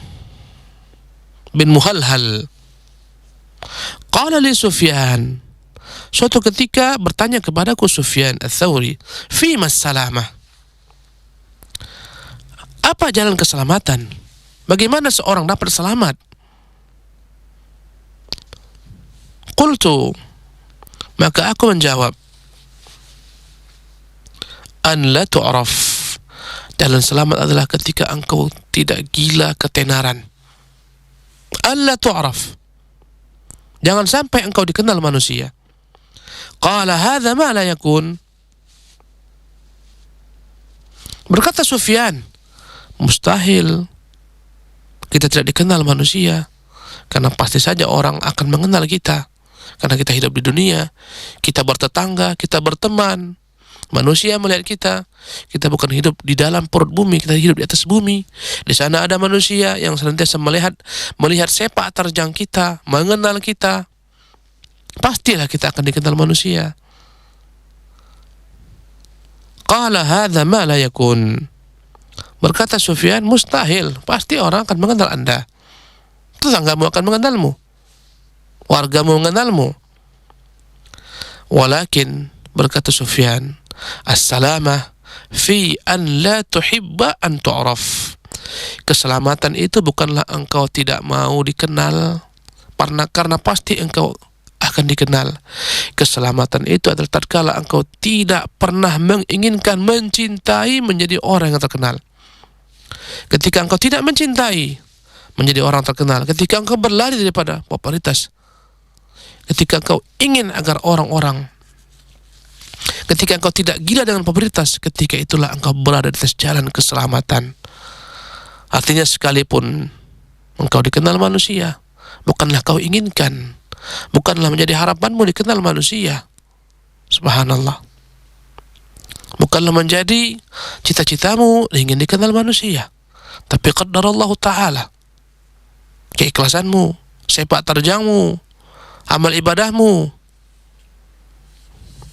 bin Muhalhal, qala li Sufyan, suatu ketika bertanya kepadaku Sufyan Ats-Tsauri, fima salamah, apa jalan keselamatan? Bagaimana seorang dapat selamat? Qultu, maka aku menjawab, an la tu'raf, jalan selamat adalah ketika engkau tidak gila ketenaran. An la tu'raf, jangan sampai engkau dikenal manusia. Qala hadza ma la yakun, berkata Sufyan, mustahil kita tidak dikenal manusia, karena pasti saja orang akan mengenal kita, karena kita hidup di dunia, kita bertetangga, kita berteman, manusia melihat kita bukan hidup di dalam perut bumi, kita hidup di atas bumi. Di sana ada manusia yang senantiasa melihat sepak terjang kita, mengenal kita. Pastilah kita akan dikenal manusia. Qala hadza ma la yakun, berkata Sufyan, mustahil, pasti orang akan mengenal Anda, tetanggamu akan mengenalmu, wargamu mengenalmu. Walakin, berkata Sufyan, as-salamah fi an la tuhibba an tu'raf, keselamatan itu bukanlah engkau tidak mau dikenal, karena pasti engkau akan dikenal. Keselamatan itu adalah tatkala engkau tidak pernah menginginkan, mencintai menjadi orang yang terkenal. Ketika engkau tidak mencintai menjadi orang terkenal, ketika engkau berlari daripada popularitas, ketika engkau ingin agar orang-orang, ketika engkau tidak gila dengan popularitas, ketika itulah engkau berada di atas jalan keselamatan. Artinya sekalipun engkau dikenal manusia, bukanlah kau inginkan, bukanlah menjadi harapanmu dikenal manusia. Subhanallah. Bukanlah menjadi cita-citamu ingin dikenal manusia, tapi qaddarallahu ta'ala, keikhlasanmu, sepak terjangmu, amal ibadahmu.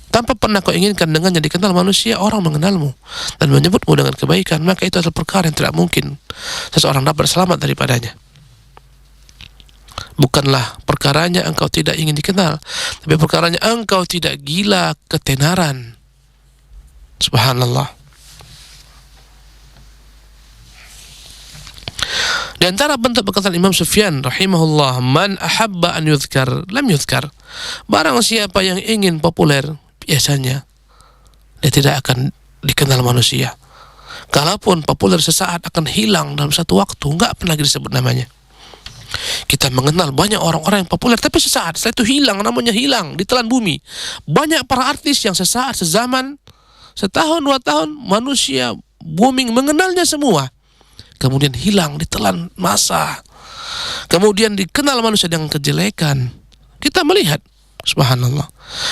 Tanpa pernah kau inginkan dengannya dikenal manusia, orang mengenalmu dan menyebutmu dengan kebaikan, maka itu adalah perkara yang tidak mungkin seseorang dapat selamat daripadanya. Bukanlah perkaranya engkau tidak ingin dikenal, tapi perkaranya engkau tidak gila ketenaran. Subhanallah. Di antara bentuk perkataan Imam Sufyan rahimahullah, man ahabba an yuzkar lam yuzkar. Barang siapa yang ingin populer, biasanya dia tidak akan dikenal manusia. Kalaupun populer sesaat akan hilang dalam satu waktu, enggak pernah lagi disebut namanya. Kita mengenal banyak orang-orang yang populer, tapi sesaat, setelah itu hilang, namanya hilang, ditelan bumi. Banyak para artis yang sesaat, sezaman, setahun, 2 tahun, manusia booming, mengenalnya semua. Kemudian hilang, ditelan masa. Kemudian dikenal manusia dengan kejelekan. Kita melihat, subhanallah.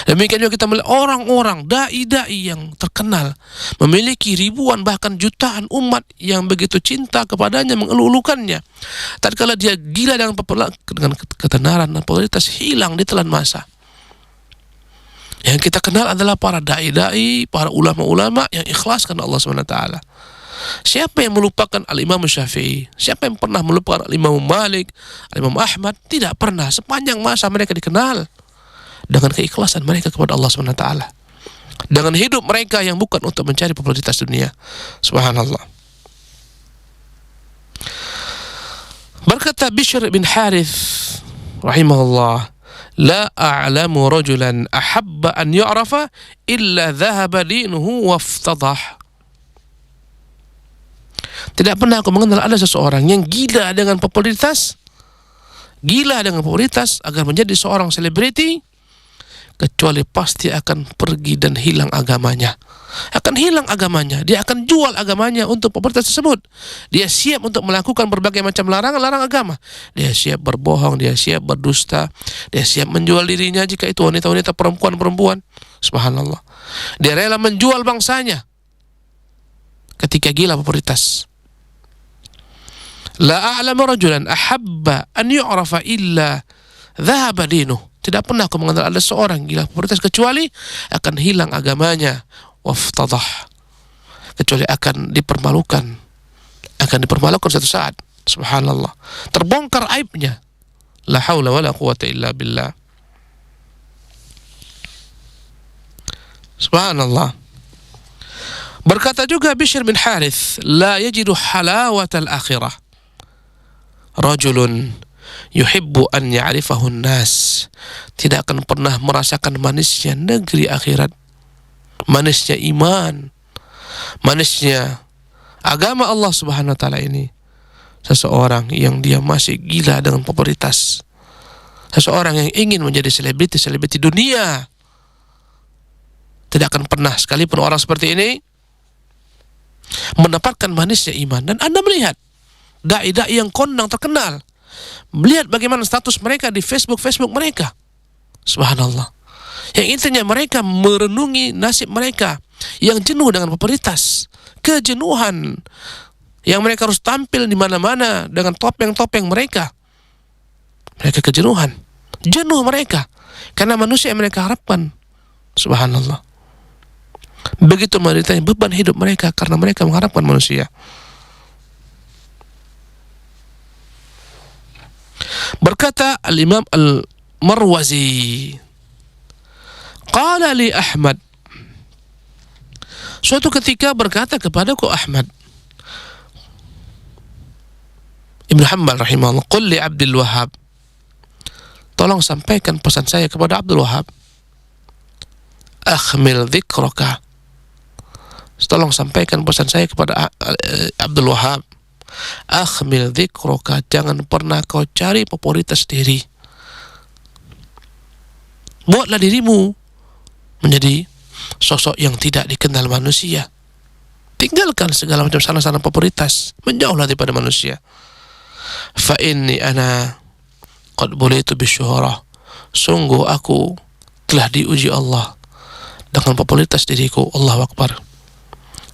Demikian juga kita melihat orang-orang, dai-dai yang terkenal, memiliki ribuan bahkan jutaan umat yang begitu cinta kepadanya, mengeluh-elukannya. Tatkala dia gila dengan ketenaran dan popularitas, hilang ditelan masa. Yang kita kenal adalah para dai-dai, para ulama-ulama yang ikhlas karena Allah SWT. Siapa yang melupakan Al-Imam Syafi'i? Siapa yang pernah melupakan Al-Imam Malik, Al-Imam Ahmad? Tidak pernah. Sepanjang masa mereka dikenal dengan keikhlasan mereka kepada Allah SWT, dengan hidup mereka yang bukan untuk mencari popularitas dunia. Subhanallah. Berkata Bishr bin Harith rahimahullah, la a'lamu rajulan ahabba an yu'rafa illa dhahaba dinuhu waftadah. Tidak pernah aku mengenal ada seseorang yang gila dengan popularitas, agar menjadi seorang selebriti, kecuali pasti akan pergi dan hilang agamanya. Dia akan jual agamanya untuk popularitas tersebut. Dia siap untuk melakukan berbagai macam larangan agama. Dia siap berbohong, dia siap berdusta, dia siap menjual dirinya jika itu wanita-wanita, perempuan-perempuan. Subhanallah. Dia rela menjual bangsanya ketika gila popularitas. La a'lamu rajulan ahabba an yu'rafa illa dhahaba dinuh. Tidak pernah aku mengenal ada seorang gila popularitas kecuali akan hilang agamanya, waftadah, kecuali akan dipermalukan suatu saat. Subhanallah. Terbongkar aibnya. La haula wala quwata illa billah. Subhanallah. Berkata juga Bishr bin Harith, la yajidu halawatal akhirah rajulun yuhibbu an ya'rifahu an-nas. Tidak akan pernah merasakan manisnya negeri akhirat, manisnya iman, manisnya agama Allah Subhanahu wa taala ini, seseorang yang dia masih gila dengan popularitas, seseorang yang ingin menjadi selebriti dunia. Tidak akan pernah sekalipun orang seperti ini mendapatkan manisnya iman. Dan Anda melihat dai-dai yang kondang terkenal, melihat bagaimana status mereka di Facebook mereka. Subhanallah. Yang intinya mereka merenungi nasib mereka yang jenuh dengan popularitas, kejenuhan yang mereka harus tampil di mana-mana dengan topeng-topeng mereka. Mereka kejenuhan, jenuh mereka karena manusia yang mereka harapkan. Subhanallah. Begitu menderitanya beban hidup mereka karena mereka mengharapkan manusia. Berkata Al-Imam Al-Marwazi, qala li Ahmad, suatu ketika berkata kepadaku Ahmad Ibn Hanbal rahimahullah, qul li Abdul Wahhab, tolong sampaikan pesan saya kepada Abdul Wahhab, akhmil dzikraka, tolong sampaikan pesan saya kepada Abdul Wahhab, akhmil dzikraka, jangan pernah kau cari popularitas diri. Buatlah dirimu menjadi sosok yang tidak dikenal manusia. Tinggalkan segala macam sana-sana popularitas, menjauhlah daripada manusia. Fa inni ana qad bulitu bisyuhrah, sungguh aku telah diuji Allah dengan popularitas diriku. Allahu Akbar.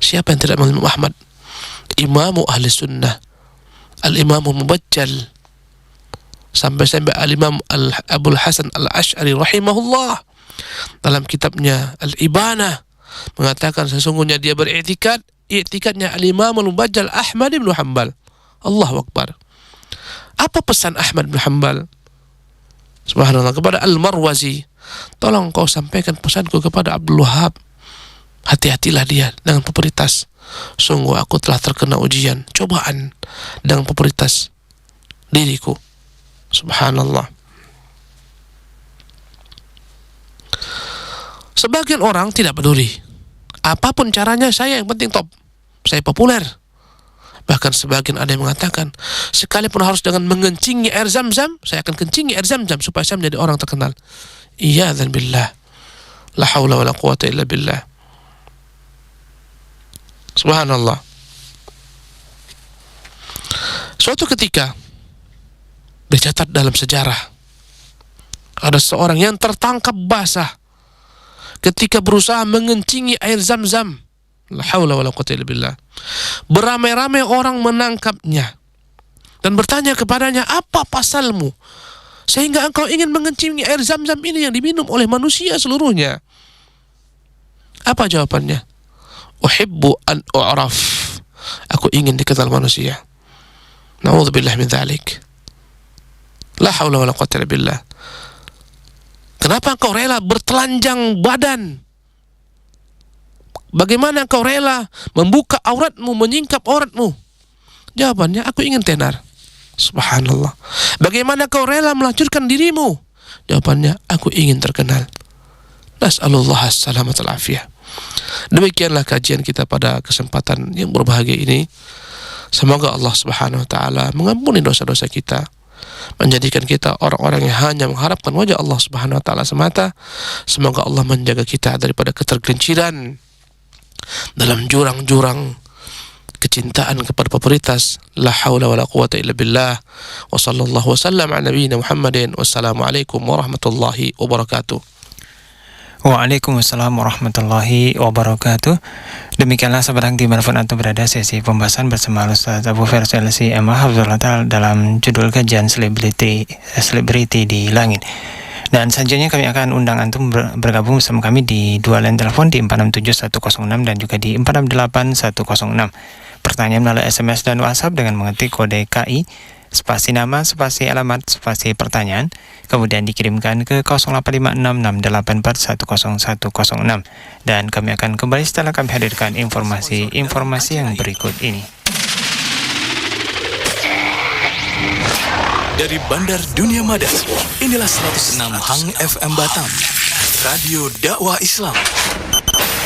Siapa yang tidak mengenal Ahmad, imamu ahli sunnah, al-imamu mubajjal, Sampai-sampai Al-Imam Abul Hasan Al-Asy'ari rahimahullah dalam kitabnya Al-Ibanah mengatakan sesungguhnya dia iktikadnya Al-Imam Al-Mubajjal Ahmad bin Hanbal. Allahu Akbar. Apa pesan Ahmad bin Hanbal? Subhanallah, kepada Al-Marwazi, tolong kau sampaikan pesanku kepada Abdul Wahab. Hati-hatilah dia dengan popularitas. Sungguh aku telah terkena ujian, cobaan dengan popularitas diriku. Subhanallah. Sebagian orang tidak peduli. Apapun caranya, saya yang penting top. Saya populer. Bahkan sebagian ada yang mengatakan, sekalipun harus dengan mengencingi air zam-zam, saya akan kencingi air zam-zam supaya saya menjadi orang terkenal. Iyadzan billah. La haula wa la quwata illa billah. Subhanallah. Suatu ketika dicatat dalam sejarah, ada seorang yang tertangkap basah ketika berusaha mengencingi air zam-zam. La haula wa la quwata illa billah. Beramai-ramai orang menangkapnya dan bertanya kepadanya, apa pasalmu sehingga engkau ingin mengencingi air zam-zam ini yang diminum oleh manusia seluruhnya? Apa jawabannya? Uhibbu an u'raf. Aku ingin dikenal manusia. Na'udzubillah min dzalik. La haula wa la quwata illa billah. Kenapa engkau rela bertelanjang badan? Bagaimana engkau rela membuka auratmu, menyingkap auratmu? Jawabannya, aku ingin tenar. Subhanallah. Bagaimana engkau rela melacurkan dirimu? Jawabannya, aku ingin terkenal. Nas'alullah as-salamat al-afiyah. Demikianlah kajian kita pada kesempatan yang berbahagia ini. Semoga Allah Subhanahu wa taala mengampuni dosa-dosa kita, menjadikan kita orang-orang yang hanya mengharapkan wajah Allah Subhanahu wa taala semata. Semoga Allah menjaga kita daripada ketergelinciran dalam jurang-jurang kecintaan kepada popularitas. La haula wala quwata illa billah. Wa sallallahu wasallam ala nabiyyina Muhammadin. Wassalamualaikum warahmatullahi wabarakatuh. Waalaikumsalam warahmatullahi wabarakatuh. Demikianlah sahabat yang dimanapun antum berada, sesi pembahasan bersama Ustaz Abu Firdaus LC MA Hafizullah Ta'ala dalam judul kajian selebriti di langit. Dan selanjutnya kami akan undang antum bergabung bersama kami di dua line telepon di 467106 dan juga di 468106. Pertanyaan melalui SMS dan WhatsApp dengan mengetik kode KI spasi nama, spasi alamat, spasi pertanyaan, kemudian dikirimkan ke 085668410106. Dan kami akan kembali setelah kami hadirkan informasi yang berikut ini. Dari Bandar Dunia Madani, inilah 106 Hang FM Batam, Radio Dakwah Islam.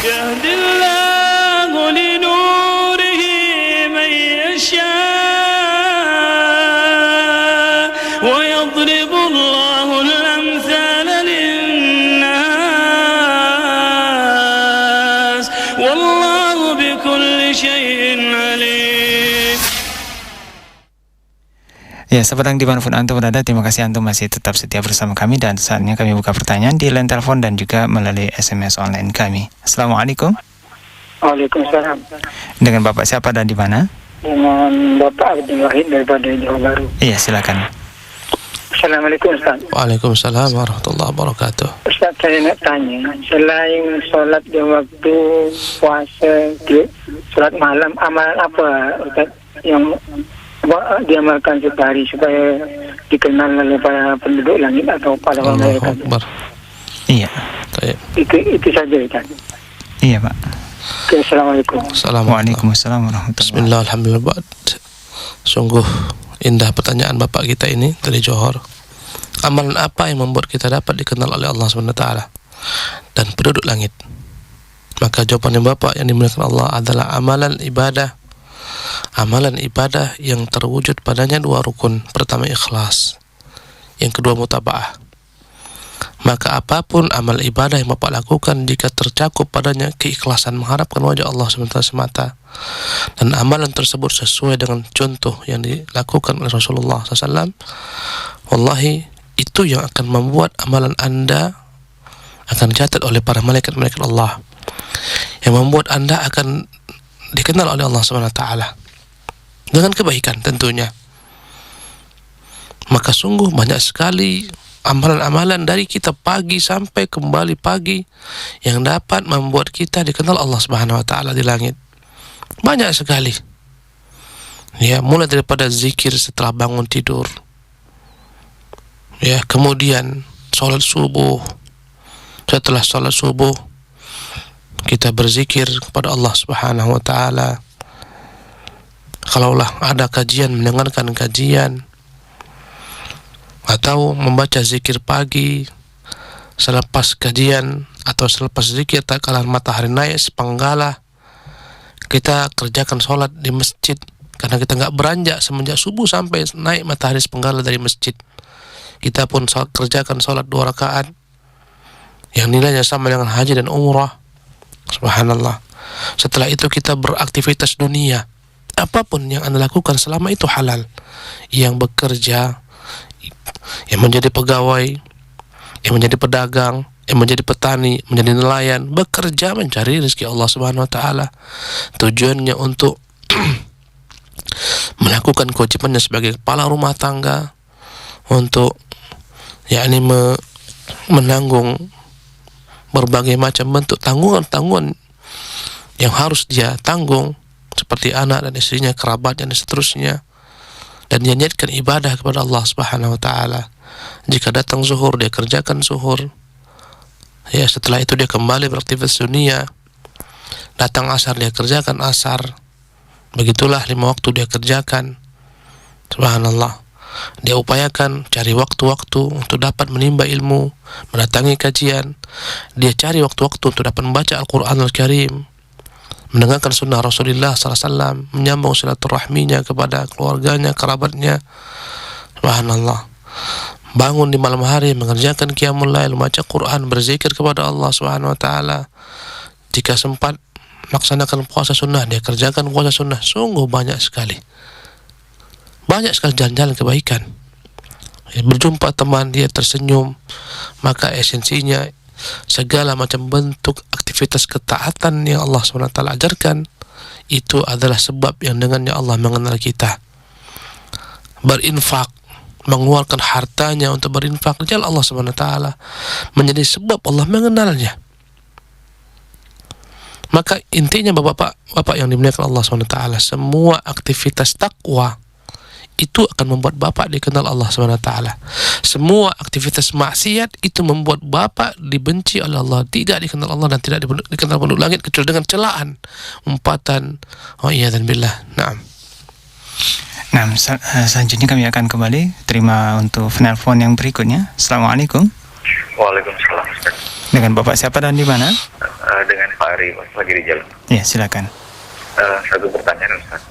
Yahdillahu li nurihi man yasha wa yadribullahu al-amthala lin-nas wallahu bikulli syai'in alim. Ya, sahabat yang dimanapun antum berada, terima kasih antum masih tetap setia bersama kami, dan saatnya kami buka pertanyaan di line telepon dan juga melalui SMS online kami. Assalamualaikum. Waalaikumsalam. Dengan Bapak siapa dan di mana? Dengan Bapak Abdul Wahid daripada Johor Bahru. Iya, silakan. Assalamualaikum Ustaz. Waalaikumsalam warahmatullahi wabarakatuh. Ustaz, saya nak tanya, selain solat di waktu puasa, solat malam, amalan apa Ustaz yang diamalkan setiap hari supaya dikenal oleh para penduduk langit atau para Allahu malaikat? Akbar. Iya. Baik. Itu saja Ustaz. Iya, Pak. Okay, Assalamualaikum. Assalamualaikum. Waalaikumsalam warahmatullahi wabarakatuh. Bismillah, alhamdulillah. Sungguh indah pertanyaan Bapak kita ini dari Johor. Amalan apa yang membuat kita dapat dikenal oleh Allah SWT dan penduduk langit? Maka jawabannya Bapak yang dimuliakan Allah adalah amalan ibadah. Amalan ibadah yang terwujud padanya dua rukun. Pertama ikhlas, yang kedua mutaba'ah. Maka apapun amal ibadah yang Bapak lakukan, jika tercakup padanya keikhlasan mengharapkan wajah Allah semata, dan amalan tersebut sesuai dengan contoh yang dilakukan oleh Rasulullah SAW, wallahi itu yang akan membuat amalan Anda akan dicatat oleh para malaikat-malaikat Allah, yang membuat Anda akan dikenal oleh Allah SWT dengan kebaikan tentunya. Maka sungguh banyak sekali amalan-amalan dari kita pagi sampai kembali pagi yang dapat membuat kita dikenal Allah Subhanahu wa taala di langit. Banyak sekali. Ya, mulai daripada zikir setelah bangun tidur. Ya, kemudian salat subuh. Setelah salat subuh kita berzikir kepada Allah Subhanahu wa taala. Kalaulah ada kajian, mendengarkan kajian atau membaca zikir pagi selepas kajian atau selepas zikir tak kala matahari naik sepenggala, kita kerjakan sholat di masjid karena kita nggak beranjak semenjak subuh sampai naik matahari sepenggala dari masjid. Kita pun kerjakan sholat 2 rakaat yang nilainya sama dengan haji dan umrah. Subhanallah. Setelah itu kita beraktivitas dunia. Apapun yang Anda lakukan selama itu halal. Yang bekerja, yang menjadi pegawai, yang menjadi pedagang, yang menjadi petani, menjadi nelayan, bekerja mencari rezeki Allah Subhanahu wa taala. Tujuannya untuk melakukan kewajibannya sebagai kepala rumah tangga, untuk menanggung berbagai macam bentuk tanggungan-tanggungan yang harus dia tanggung, seperti anak dan istrinya, kerabat dan seterusnya. Dan dia niatkan ibadah kepada Allah Subhanahu wa taala. Jika datang zuhur, dia kerjakan zuhur. Ya, setelah itu dia kembali beraktivitas dunia. Datang asar, dia kerjakan asar. Begitulah 5 waktu dia kerjakan. Subhanallah. Dia upayakan cari waktu-waktu untuk dapat menimba ilmu, mendatangi kajian. Dia cari waktu-waktu untuk dapat membaca Al-Quran Al-Karim, mendengarkan sunnah Rasulullah SAW, menyambung silaturahminya kepada keluarganya, kerabatnya. Subhanallah. Bangun di malam hari, mengerjakan qiyamul lail, membaca Quran, berzikir kepada Allah Subhanahu wa taala. Jika sempat melaksanakan puasa sunnah, dia kerjakan puasa sunnah. Sungguh banyak sekali. Banyak sekali jalan-jalan kebaikan. Berjumpa teman, dia tersenyum. Maka esensinya segala macam bentuk aktivitas ketaatan yang Allah SWT ajarkan, itu adalah sebab yang dengannya Allah mengenal kita. Berinfak, mengeluarkan hartanya untuk berinfak di jalan Allah SWT menjadi sebab Allah mengenalnya. Maka intinya bapak-bapak yang dimuliakan Allah SWT, semua aktivitas takwa itu akan membuat bapak dikenal Allah SWT. Semua aktivitas maksiat itu membuat bapak dibenci oleh Allah, tidak dikenal Allah dan tidak dikenal penduduk langit kecuali dengan celaan, umpatan. Oh iya dan billah. Naam. Nah, selanjutnya kami akan kembali terima untuk penelpon yang berikutnya. Assalamualaikum. Waalaikumsalam, Ustaz. Dengan Bapak siapa dan di mana? Dengan Pak Ari, lagi di jalan. Ya, silakan. Satu pertanyaan, Ustaz.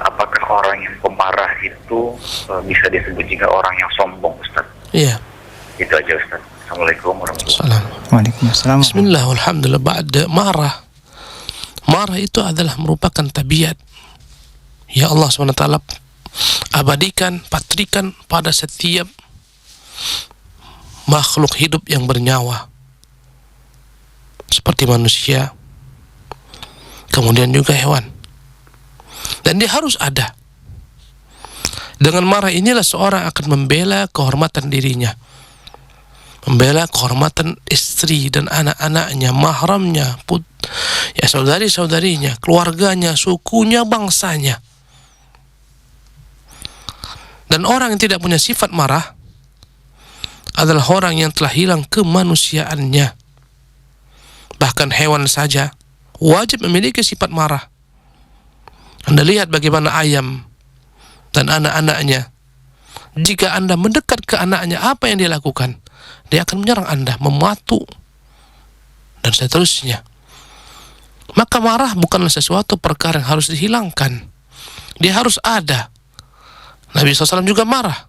Apakah orang yang pemarah itu bisa disebut juga orang yang sombong, Ustaz? Iya. Itu aja, Ustaz. Assalamualaikum warahmatullahi wabarakatuh. Waalaikumsalam. Bismillah, alhamdulillah. Ba'da marah. Marah itu adalah merupakan tabiat ya Allah SWT abadikan, patrikan pada setiap makhluk hidup yang bernyawa, seperti manusia, kemudian juga hewan. Dan dia harus ada. Dengan marah inilah seorang akan membela kehormatan dirinya, membela kehormatan istri dan anak-anaknya, mahramnya, saudari-saudarinya, keluarganya, sukunya, bangsanya. Dan orang yang tidak punya sifat marah adalah orang yang telah hilang kemanusiaannya. Bahkan hewan saja wajib memiliki sifat marah. Anda lihat bagaimana ayam dan anak-anaknya. Jika Anda mendekat ke anaknya, apa yang dia lakukan? Dia akan menyerang Anda, mematu, dan seterusnya. Maka marah bukanlah sesuatu perkara yang harus dihilangkan. Dia harus ada. Nabi SAW juga marah.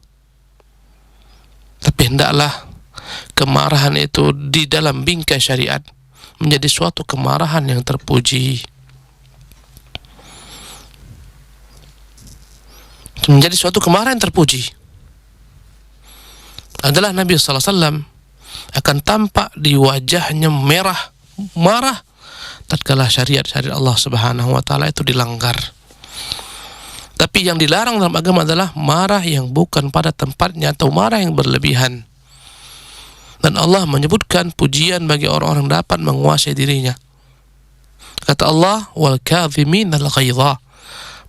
Tapi hendaklah kemarahan itu di dalam bingkai syariat menjadi suatu kemarahan yang terpuji. Menjadi suatu kemarahan yang terpuji adalah Nabi SAW akan tampak di wajahnya marah tatkala syariat Allah Subhanahu wa taala itu dilanggar. Tapi yang dilarang dalam agama adalah marah yang bukan pada tempatnya atau marah yang berlebihan. Dan Allah menyebutkan pujian bagi orang-orang dapat menguasai dirinya. Kata Allah, wal kadhiminal ghaidha.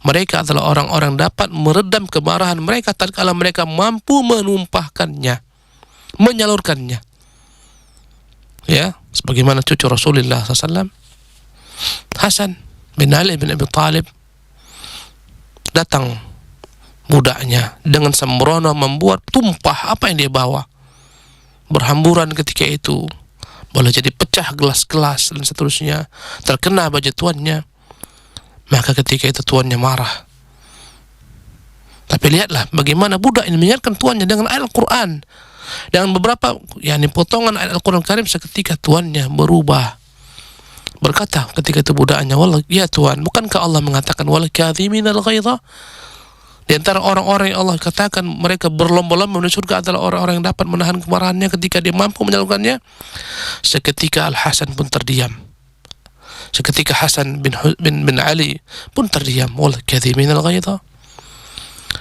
Mereka adalah orang-orang dapat meredam kemarahan mereka tatkala mereka mampu menumpahkannya, menyalurkannya. Ya, sebagaimana cucu Rasulullah SAW, Hasan bin Ali bin Abi Thalib, datang budaknya dengan sembrono membuat tumpah apa yang dia bawa, berhamburan ketika itu, boleh jadi pecah gelas-gelas dan seterusnya, terkena baju tuannya. Maka ketika itu tuannya marah. Tapi lihatlah bagaimana budak ini mengingatkan tuannya dengan ayat Al-Quran, dengan beberapa potongan ayat Al-Quran Karim. Seketika tuannya berubah, berkata ketika itu budaknya, ya Tuhan, bukankah Allah mengatakan wal kadhiminal ghaidha? Di antara orang-orang yang Allah katakan mereka berlomba-lomba menuju surga adalah orang-orang yang dapat menahan kemarahannya ketika dia mampu menyalurkannya. Seketika Al-Hasan pun terdiam. Seketika Hasan bin Ali pun terdiam. Wal kadhiminal ghaidha.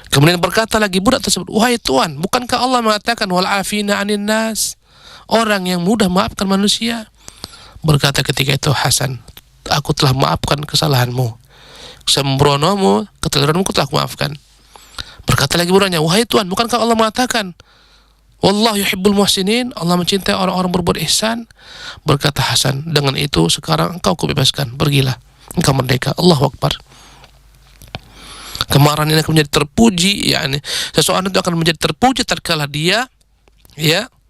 Kemudian berkata lagi budak tersebut, wahai Tuhan, bukankah Allah mengatakan wal afina 'anil nas? Orang yang mudah maafkan manusia. Berkata ketika itu Hasan, aku telah maafkan kesalahanmu, sembronomu, keteledoranmu aku telah maafkan. Berkata lagi budaknya, wahai Tuhan, bukankah Allah mengatakan wallahu yuhibbul muhsinin, Allah mencintai orang-orang berbuat ihsan? Berkata Hasan, dengan itu sekarang engkau kubebaskan, pergilah, engkau merdeka. Allahu Akbar. Kemarahan ini akan menjadi terpuji, seseorang itu akan menjadi terpuji tatkala dia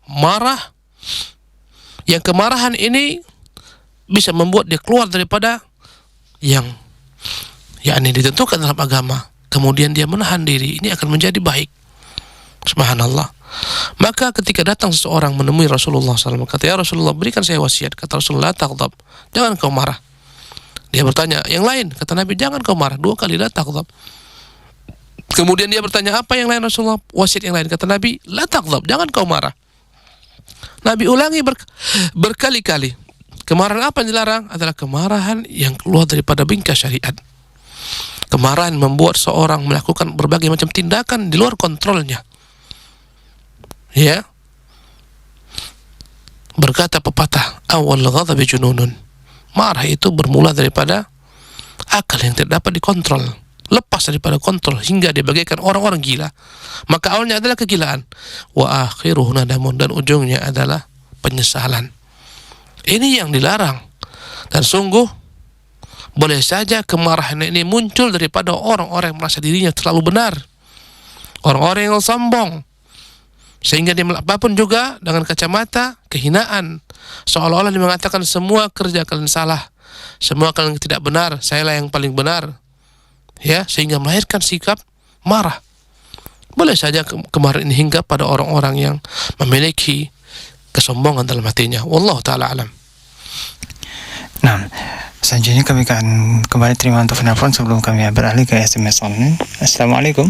marah, yang kemarahan ini bisa membuat dia keluar daripada yang ditentukan dalam agama. Kemudian dia menahan diri, ini akan menjadi baik. Subhanallah. Maka ketika datang seseorang menemui Rasulullah SAW, kata, ya Rasulullah, berikan saya wasiat. Kata Rasulullah, taghdab, jangan kau marah. Dia bertanya, yang lain? Kata Nabi, jangan kau marah. 2 kali, la taghdab. Kemudian dia bertanya, apa yang lain Rasulullah? Wasiat yang lain. Kata Nabi, la taghdab, jangan kau marah. Nabi ulangi berkali-kali. Kemarahan apa yang dilarang? Adalah kemarahan yang keluar daripada bingkai syariat. Kemarahan membuat seorang melakukan berbagai macam tindakan di luar kontrolnya. Ya. Berkata pepatah, awal ghadabi jununun. Marah itu bermula daripada akal yang tidak dapat dikontrol, lepas daripada kontrol hingga dia bagaikan orang-orang gila. Maka awalnya adalah kegilaan, wa akhiruhu nadamun, dan ujungnya adalah penyesalan. Ini yang dilarang. Dan sungguh boleh saja kemarahan ini muncul daripada orang-orang yang merasa dirinya terlalu benar, orang-orang yang sombong, sehingga dia apapun juga dengan kacamata kehinaan, seolah-olah dia mengatakan semua kerja kalian salah, semua kalian tidak benar, sayalah yang paling benar, ya, sehingga melahirkan sikap marah. Boleh saja kemarahan ini hingga pada orang-orang yang memiliki kesombongan dalam hatinya. Wallahu ta'ala alam. Nah, selanjutnya kami akan kembali terima untuk penelpon sebelum kami beralih ke SMS online. Assalamualaikum.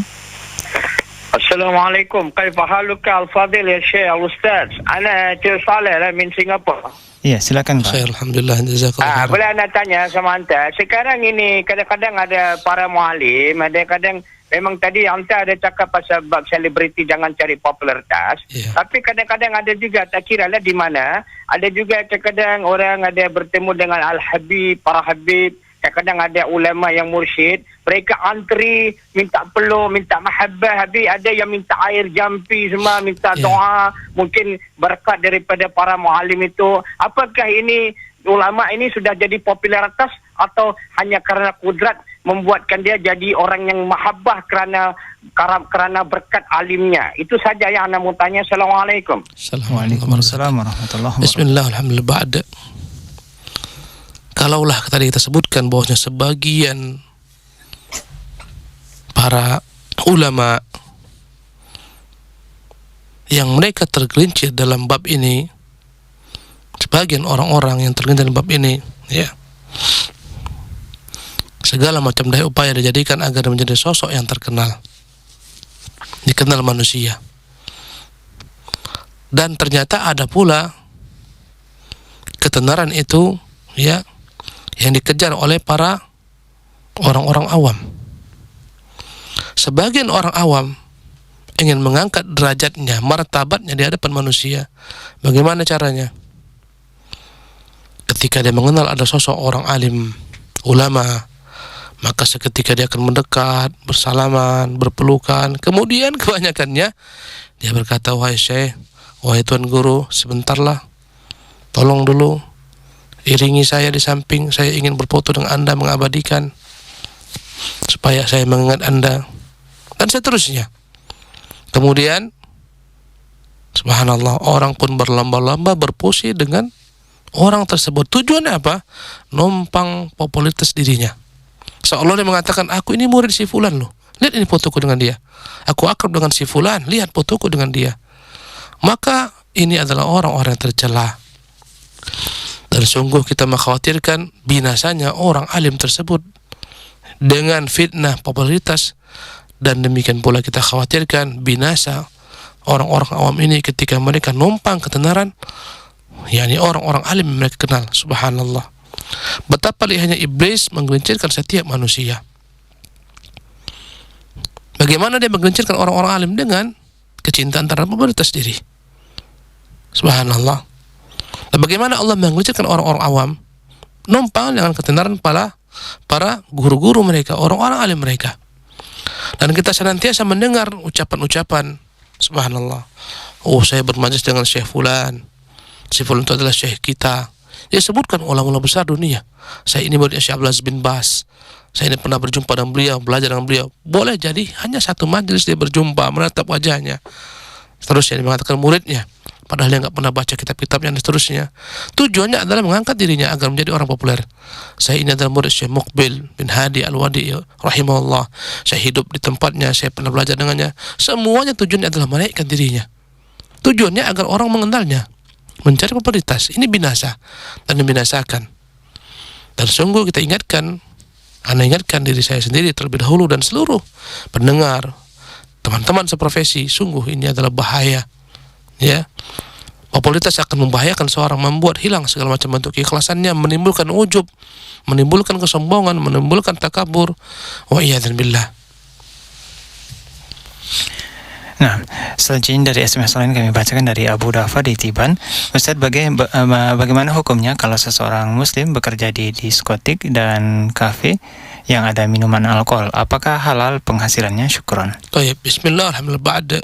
Assalamualaikum. Kaifa haluka al-fadil ya Syekh al-Ustaz? Ana Cik Saleh min Singapura. Iya, silakan Pak. Khair, alhamdulillah, jazakallah. Boleh anda tanya sama anda? Sekarang ini kadang-kadang ada para mualim, ada kadang memang tadi anda ada cakap pasal bab selebriti jangan cari popularitas. Yeah. Tapi kadang-kadang ada juga tak kira lah di mana. Ada juga kadang-kadang orang ada bertemu dengan Al-Habib, para Habib. Kadang-kadang ada ulama yang mursyid. Mereka antri, minta peluk, minta mahabbah. Habis ada yang minta air jampi semua, minta doa. Mungkin berkat daripada para mualim itu. Apakah ini ulama ini sudah jadi popularitas atau hanya kerana kudrat membuatkan dia jadi orang yang mahabbah kerana berkat alimnya? Itu saja yang anda mau tanya. Assalamualaikum. Waalaikumsalam warahmatullahi wabarakatuh. Bismillah, alhamdulillah, ba'da. Kalaulah tadi kita sebutkan bahwasanya sebagian para ulama yang mereka tergelincir dalam bab ini, sebagian orang-orang yang tergelincir dalam bab ini, ya, segala macam daya upaya dijadikan agar menjadi sosok yang terkenal, dikenal manusia. Dan ternyata ada pula ketenaran itu, ya, yang dikejar oleh para orang-orang awam. sebagian orang awam ingin mengangkat derajatnya, martabatnya di hadapan manusia. Bagaimana caranya? Ketika dia mengenal ada sosok orang alim, ulama, maka seketika dia akan mendekat, bersalaman, berpelukan. Kemudian kebanyakannya dia berkata, wahai syekh, wahai tuan guru, sebentarlah, tolong dulu, iringi saya di samping, saya ingin berfoto dengan Anda, mengabadikan, supaya saya mengingat Anda, dan seterusnya. Kemudian, subhanallah, orang pun berlomba-lomba berpose dengan orang tersebut. Tujuannya apa? Numpang popularitas dirinya. Seolah dia mengatakan, aku ini murid si fulan loh, lihat ini fotoku dengan dia, aku akrab dengan si fulan, lihat fotoku dengan dia. Maka ini adalah orang-orang yang tercela. Dan sungguh kita mengkhawatirkan binasanya orang alim tersebut dengan fitnah popularitas. Dan demikian pula kita khawatirkan binasa orang-orang awam ini ketika mereka numpang ketenaran, yakni orang-orang alim yang mereka kenal. Subhanallah, betapa lihainya iblis menggelincirkan setiap manusia. Bagaimana dia menggelincirkan orang-orang alim? Dengan kecintaan terhadap popularitas diri. Subhanallah. Dan bagaimana Allah menggelincirkan orang-orang awam? Numpang dengan ketenaran para guru-guru mereka, orang-orang alim mereka. Dan kita senantiasa mendengar ucapan-ucapan, subhanallah, oh saya bermajlis dengan Syekh Fulan, Syekh Fulan itu adalah Syekh kita. Dia sebutkan ulama-ulama besar dunia. Saya ini muridnya Syekh Abdul Aziz bin Bas, saya ini pernah berjumpa dengan beliau, belajar dengan beliau. Boleh jadi hanya satu majlis dia berjumpa, menatap wajahnya. Seterusnya dia mengatakan muridnya, padahal dia nggak pernah baca kitab-kitabnya, dan seterusnya. Tujuannya adalah mengangkat dirinya agar menjadi orang populer. Saya ini adalah murid Syekh Muqbil bin Hadi Al-Wadi rahimahullah, saya hidup di tempatnya, saya pernah belajar dengannya. Semuanya tujuannya adalah menaikkan dirinya. Tujuannya agar orang mengenalnya, mencari popularitas. Ini binasa dan membinasakan. Dan sungguh kita ingatkan, Anda ingatkan diri saya sendiri terlebih dahulu dan seluruh pendengar, teman-teman seprofesi, sungguh ini adalah bahaya. Ya, popularitas akan membahayakan seorang, membuat hilang segala macam bentuk keikhlasannya, menimbulkan ujub, menimbulkan kesombongan, menimbulkan takabur. Wa iyadzan billah. Nah, selanjutnya dari SMS lain kami bacakan dari Abu Dafa di Tiban. Ustaz, bagaimana hukumnya kalau seseorang muslim bekerja di diskotik dan kafe yang ada minuman alkohol? Apakah halal penghasilannya? Syukron. Baik, bismillah, alhamdulillah.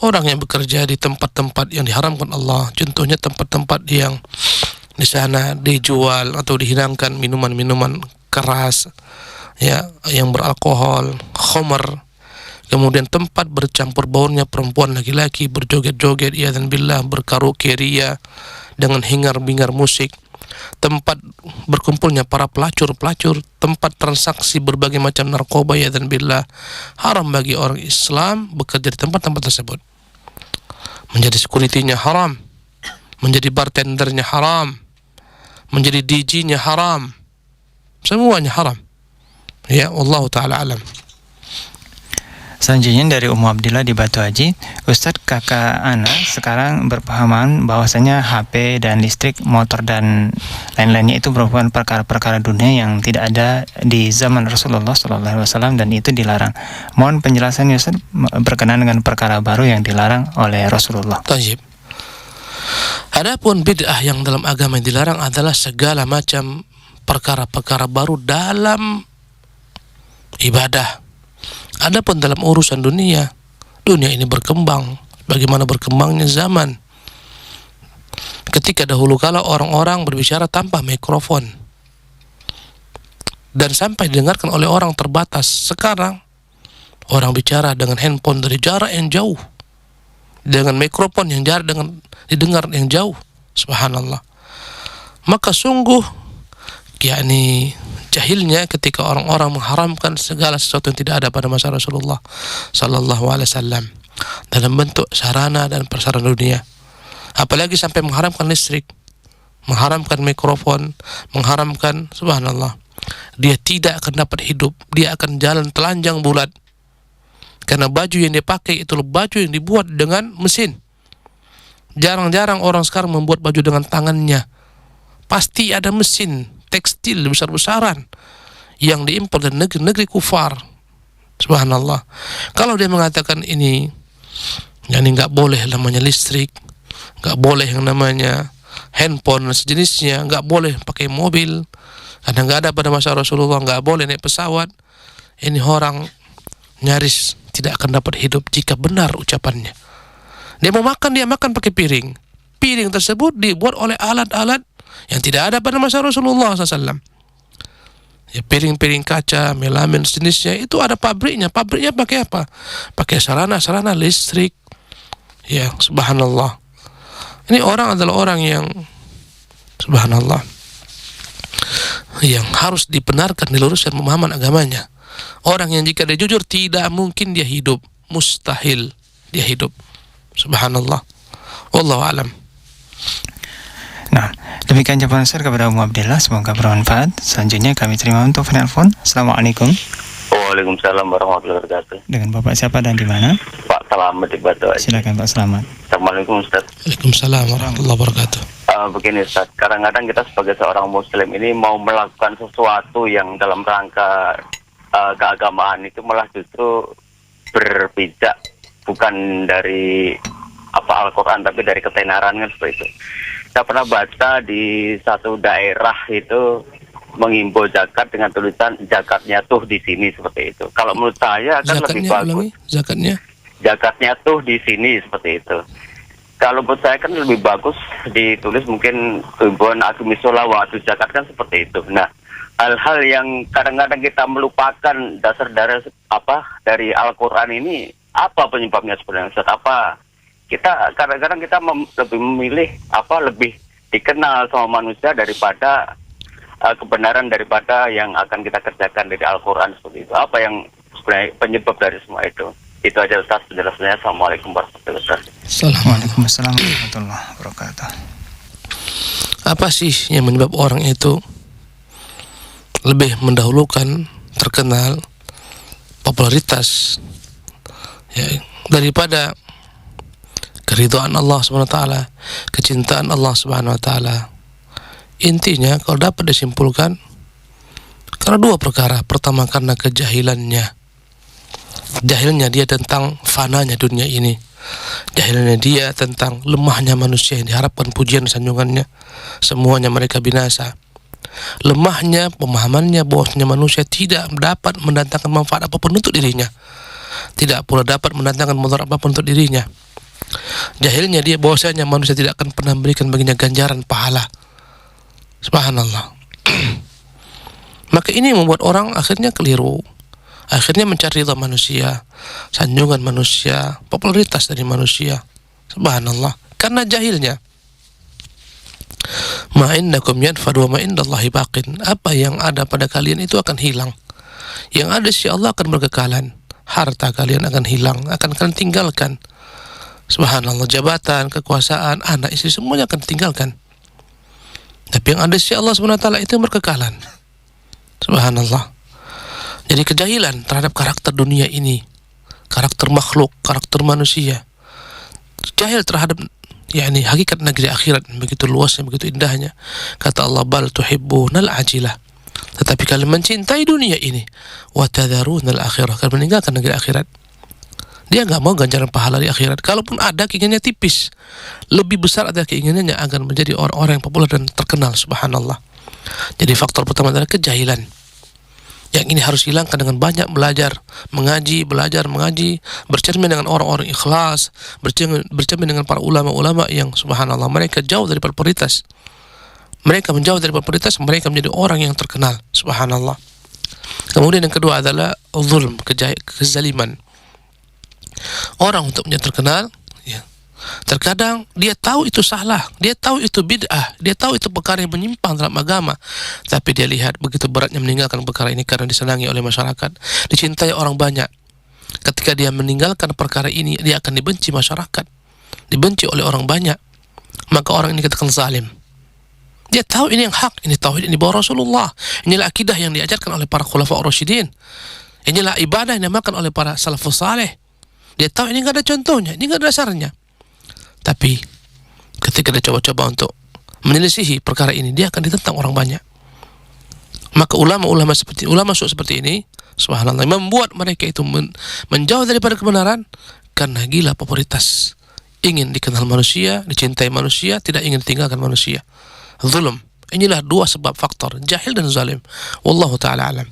Orang yang bekerja di tempat-tempat yang diharamkan Allah, contohnya tempat-tempat yang di sana dijual atau dihidangkan minuman-minuman keras, ya, yang beralkohol, khamar, kemudian tempat bercampur baurnya perempuan laki-laki, berjoget-joget, ya dan billah, berkaraoke ria dengan hingar-bingar musik, tempat berkumpulnya para pelacur-pelacur, tempat transaksi berbagai macam narkoba, ya dan billah. Haram bagi orang Islam bekerja di tempat-tempat tersebut. Menjadi security-nya haram, menjadi bartendernya haram, menjadi DJ-nya haram, semuanya haram. Ya, wallahu ta'ala alam. Selanjutnya dari Ummu Abdillah di Batu Haji. Ustadz, kakak Ana sekarang berpahaman bahwasanya HP dan listrik, motor dan lain-lainnya itu merupakan perkara-perkara dunia yang tidak ada di zaman Rasulullah SAW dan itu dilarang. Mohon penjelasannya Ustadz berkenaan dengan perkara baru yang dilarang oleh Rasulullah. Tajib. Adapun bid'ah yang dalam agama yang dilarang adalah segala macam perkara-perkara baru dalam ibadah. Adapun dalam urusan dunia ini berkembang bagaimana berkembangnya zaman. Ketika dahulu kala orang-orang berbicara tanpa mikrofon dan sampai didengarkan oleh orang terbatas. Sekarang orang bicara dengan handphone dari jarak yang jauh, dengan mikrofon yang jarak dengan didengar yang jauh. Subhanallah. Maka sungguh yakni jahilnya ketika orang-orang mengharamkan segala sesuatu yang tidak ada pada masa Rasulullah sallallahu alaihi wasallam dalam bentuk sarana dan prasarana dunia. Apalagi sampai mengharamkan listrik, mengharamkan mikrofon, mengharamkan, subhanallah. Dia tidak akan dapat hidup, dia akan jalan telanjang bulat. Karena baju yang dia pakai itu baju yang dibuat dengan mesin. Jarang-jarang orang sekarang membuat baju dengan tangannya. Pasti ada mesin tekstil besar-besaran yang diimpor dari negeri-negeri kufar, Subhanallah. Kalau dia mengatakan ini nggak boleh namanya listrik, nggak boleh yang namanya handphone dan sejenisnya, nggak boleh pakai mobil, karena nggak ada pada masa Rasulullah, nggak boleh naik pesawat. Ini orang nyaris tidak akan dapat hidup jika benar ucapannya. Dia mau makan, dia makan pakai piring. Piring tersebut dibuat oleh alat-alat yang tidak ada pada masa Rasulullah SAW. Ya, piring-piring kaca, melamin sejenisnya itu ada pabriknya. Pabriknya pakai apa? Pakai sarana-sarana listrik. Ya, subhanallah. Ini orang adalah orang yang subhanallah, yang harus dibenarkan, diluruskan pemahaman agamanya. Orang yang jika dia jujur tidak mungkin dia hidup, mustahil dia hidup. Subhanallah. Wallahu alam. Nah, demikian jawaban Ustaz kepada Ummu Abdillah, semoga bermanfaat. Selanjutnya kami terima untuk penelpon. Assalamualaikum. Waalaikumsalam warahmatullahi wabarakatuh. Dengan Bapak siapa dan di mana? Pak Selamat di Batu Aji. Silakan Pak Selamat. Assalamualaikum Ustaz. Waalaikumsalam warahmatullahi wabarakatuh. Begini Ustaz, kadang-kadang kita sebagai seorang muslim ini mau melakukan sesuatu yang dalam rangka keagamaan itu malah justru berbeda, bukan dari Al-Quran tapi dari ketenaran kan seperti itu. Saya pernah baca di satu daerah itu mengimbau zakat dengan tulisan zakatnya tuh di sini seperti itu. Kalau menurut saya kan lebih bagus. Zakatnya tuh di sini seperti itu. Kalau menurut saya kan lebih bagus ditulis mungkin himbauan aqimissalah wa atuz zakat kan seperti itu. Nah, hal-hal yang kadang-kadang kita melupakan dasar dari Al-Quran ini, apa penyebabnya sebenarnya Ustaz? Apa kita kadang-kadang kita lebih memilih lebih dikenal sama manusia daripada kebenaran daripada yang akan kita kerjakan dari Al-Quran seperti itu. Apa yang sebenarnya penyebab dari semua itu? Itu aja Ustaz penjelasannya. Assalamualaikum warahmatullahi wabarakatuh. Waalaikumsalam warahmatullahi wabarakatuh. Apa sih yang menyebab orang itu lebih mendahulukan terkenal, popularitas, ya, daripada keridhaan Allah SWT, kecintaan Allah SWT? Intinya kalau dapat disimpulkan karena dua perkara. Pertama karena kejahilannya. Jahilnya dia tentang fananya dunia ini. Jahilnya dia tentang lemahnya manusia yang diharapkan pujian sanjungannya. Semuanya mereka binasa. Lemahnya pemahamannya bahwasanya manusia tidak dapat mendatangkan manfaat apapun untuk dirinya, tidak pula dapat mendatangkan mudarat apapun untuk dirinya. Jahilnya dia bahwasanya manusia tidak akan pernah memberikan baginya ganjaran pahala. Subhanallah. Maka ini membuat orang akhirnya keliru, akhirnya mencari ridha manusia, sanjungan manusia, popularitas dari manusia. Subhanallah, karena jahilnya. Ma innakum yanfad wa ma indallahi baqin. Apa yang ada pada kalian itu akan hilang. Yang ada si Allah akan berkekalan. Harta kalian akan hilang, akan kalian tinggalkan. Subhanallah, jabatan, kekuasaan, anak, istri, semuanya akan tinggalkan. Tapi yang ada si Allah SWT itu berkekalan. Subhanallah. Jadi kejahilan terhadap karakter dunia ini, karakter makhluk, karakter manusia, jahil terhadap hakikat negeri akhirat, begitu luasnya, begitu indahnya. Kata Allah, bal tuhibbunal ajilah, tetapi kalian mencintai dunia ini, wa tadharunal akhirah, kalian meninggalkan negeri akhirat. Dia nggak mau ganjaran pahala di akhirat. Kalaupun ada, keinginannya tipis. Lebih besar ada keinginannya agar menjadi orang-orang yang populer dan terkenal. Subhanallah. Jadi faktor pertama adalah kejahilan. Yang ini harus hilangkan dengan banyak belajar, mengaji, bercermin dengan orang-orang ikhlas, bercermin dengan para ulama-ulama yang subhanallah mereka jauh dari popularitas. Mereka menjauh dari popularitas, mereka menjadi orang yang terkenal. Subhanallah. Kemudian yang kedua adalah zulm, kezaliman. Orang untuk menjadi terkenal, ya, terkadang dia tahu itu salah, dia tahu itu bid'ah, dia tahu itu perkara yang menyimpang dalam agama, tapi dia lihat begitu beratnya meninggalkan perkara ini karena disenangi oleh masyarakat, dicintai orang banyak. Ketika dia meninggalkan perkara ini, dia akan dibenci masyarakat, dibenci oleh orang banyak. Maka orang ini dikatakan zalim. Dia tahu ini yang hak, ini tauhid, ini bawah Rasulullah, inilah akidah yang diajarkan oleh para khulafa ar-rasyidin, inilah ibadah yang diamalkan oleh para salafus saleh. Dia tahu ini nggak ada contohnya, ini nggak ada dasarnya. Tapi ketika dia coba-coba untuk menyelisihi perkara ini, dia akan ditentang orang banyak. Maka ulama seperti ini, subhanallah, membuat mereka itu menjauh daripada kebenaran karena gila popularitas, ingin dikenal manusia, dicintai manusia, tidak ingin ditinggalkan manusia. Zulm. Inilah dua sebab faktor, jahil dan zalim. Wallahu ta'ala alam.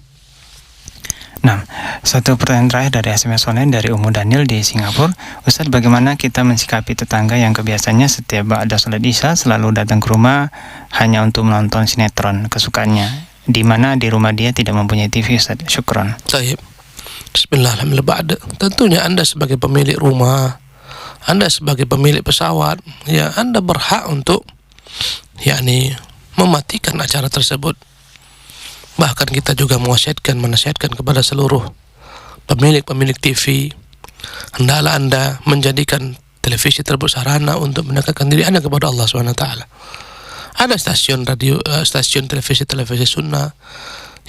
Nah, satu pertanyaan terakhir dari SMS online dari Ummu Daniel di Singapura. Ustaz, bagaimana kita mensikapi tetangga yang kebiasaannya setiap ba'da sholat isya selalu datang ke rumah hanya untuk menonton sinetron kesukaannya, di mana di rumah dia tidak mempunyai TV, Ustaz? Syukron. Baik. Bismillahirrahmanirrahim. Tentunya Anda sebagai pemilik rumah, Anda sebagai pemilik pesawat, ya Anda berhak untuk mematikan acara tersebut. Bahkan kita juga menasihatkan kepada seluruh pemilik TV, hendaklah Anda menjadikan televisi tersebut sarana untuk mendekatkan diri Anda kepada Allah SWT. Ada stasiun televisi sunnah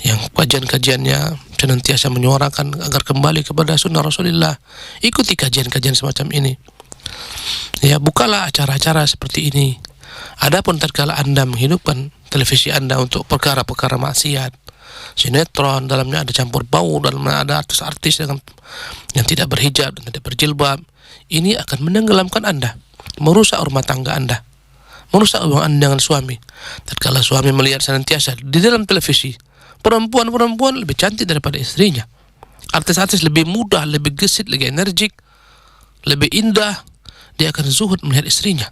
yang kajian-kajiannya senantiasa menyuarakan agar kembali kepada sunnah Rasulullah. Ikuti kajian-kajian semacam ini. Ya, bukalah acara-acara seperti ini. Adapun tatkala Anda menghidupkan televisi Anda untuk perkara-perkara maksiat, sinetron, dalamnya ada campur bau, dalamnya ada artis-artis yang tidak berhijab dan tidak berjilbab, ini akan menenggelamkan Anda, merusak rumah tangga Anda, merusak hubungan Anda dengan suami. Tatkala suami melihat senantiasa di dalam televisi perempuan lebih cantik daripada istrinya, artis-artis lebih mudah, lebih gesit, lebih energik, lebih indah, dia akan zuhud melihat istrinya.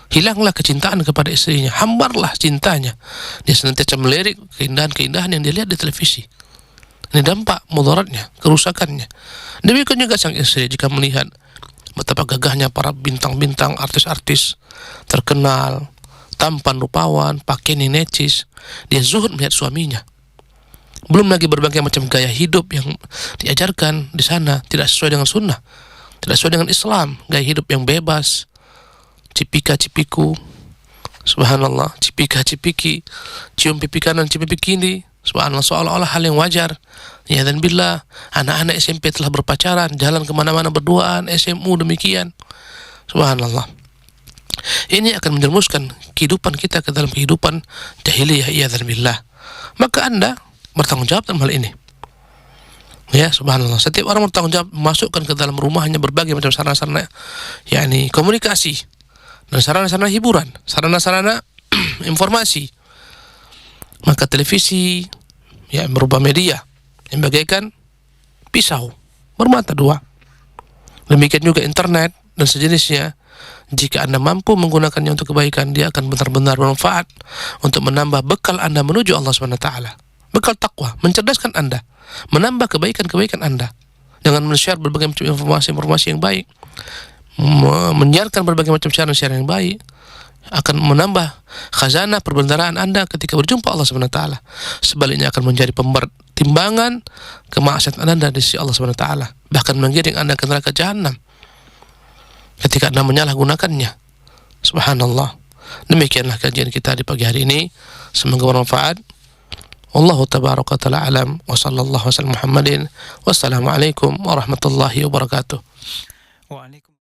Hilanglah kecintaan kepada istrinya, hambarlah cintanya. Dia senantiasa melirik keindahan-keindahan yang dia lihat di televisi. Ini dampak mudaratnya, kerusakannya. Demikian juga sang istri jika melihat betapa gagahnya para bintang-bintang, artis-artis terkenal, tampan rupawan, pakaian necis, dia zuhud melihat suaminya. Belum lagi berbagai macam gaya hidup yang diajarkan di sana tidak sesuai dengan sunnah, tidak sesuai dengan Islam, gaya hidup yang bebas, cipika-cipiku, subhanallah, cipika-cipiki, cium pipi kanan, cium pipi kiri, subhanallah, seolah-olah hal yang wajar. Ya dan billah, anak-anak SMP telah berpacaran, jalan kemana-mana berduaan, SMU demikian, subhanallah. Ini akan menjerumuskan kehidupan kita ke dalam kehidupan jahiliyah, ya dan billah. Maka Anda bertanggung jawab dalam hal ini. Ya, subhanallah. Setiap orang bertanggung jawab masukkan ke dalam rumahnya berbagai macam sarana-sarana komunikasi dan sarana-sarana hiburan, sarana-sarana informasi. Maka televisi merubah media yang bagaikan pisau bermata dua. Demikian juga internet dan sejenisnya. Jika Anda mampu menggunakannya untuk kebaikan, dia akan benar-benar bermanfaat untuk menambah bekal Anda menuju Allah SWT. Bekal takwa, mencerdaskan Anda, menambah kebaikan-kebaikan Anda dengan men-share berbagai macam informasi yang baik, menyiarkan berbagai macam siaran-siaran yang baik, akan menambah khazanah perbendaharaan Anda ketika berjumpa Allah SWT. Sebaliknya akan menjadi timbangan kemaksiatan Anda di sisi Allah SWT, bahkan menggiring Anda ke neraka jahanam ketika Anda menyalahgunakannya. Subhanallah. Demikianlah kajian kita di pagi hari ini, semoga bermanfaat. Wallahu tabaraka ta'ala alam wa sallallahu wasallam Muhammadin. Wassalamualaikum warahmatullahi wabarakatuh. Waalaikumsalam.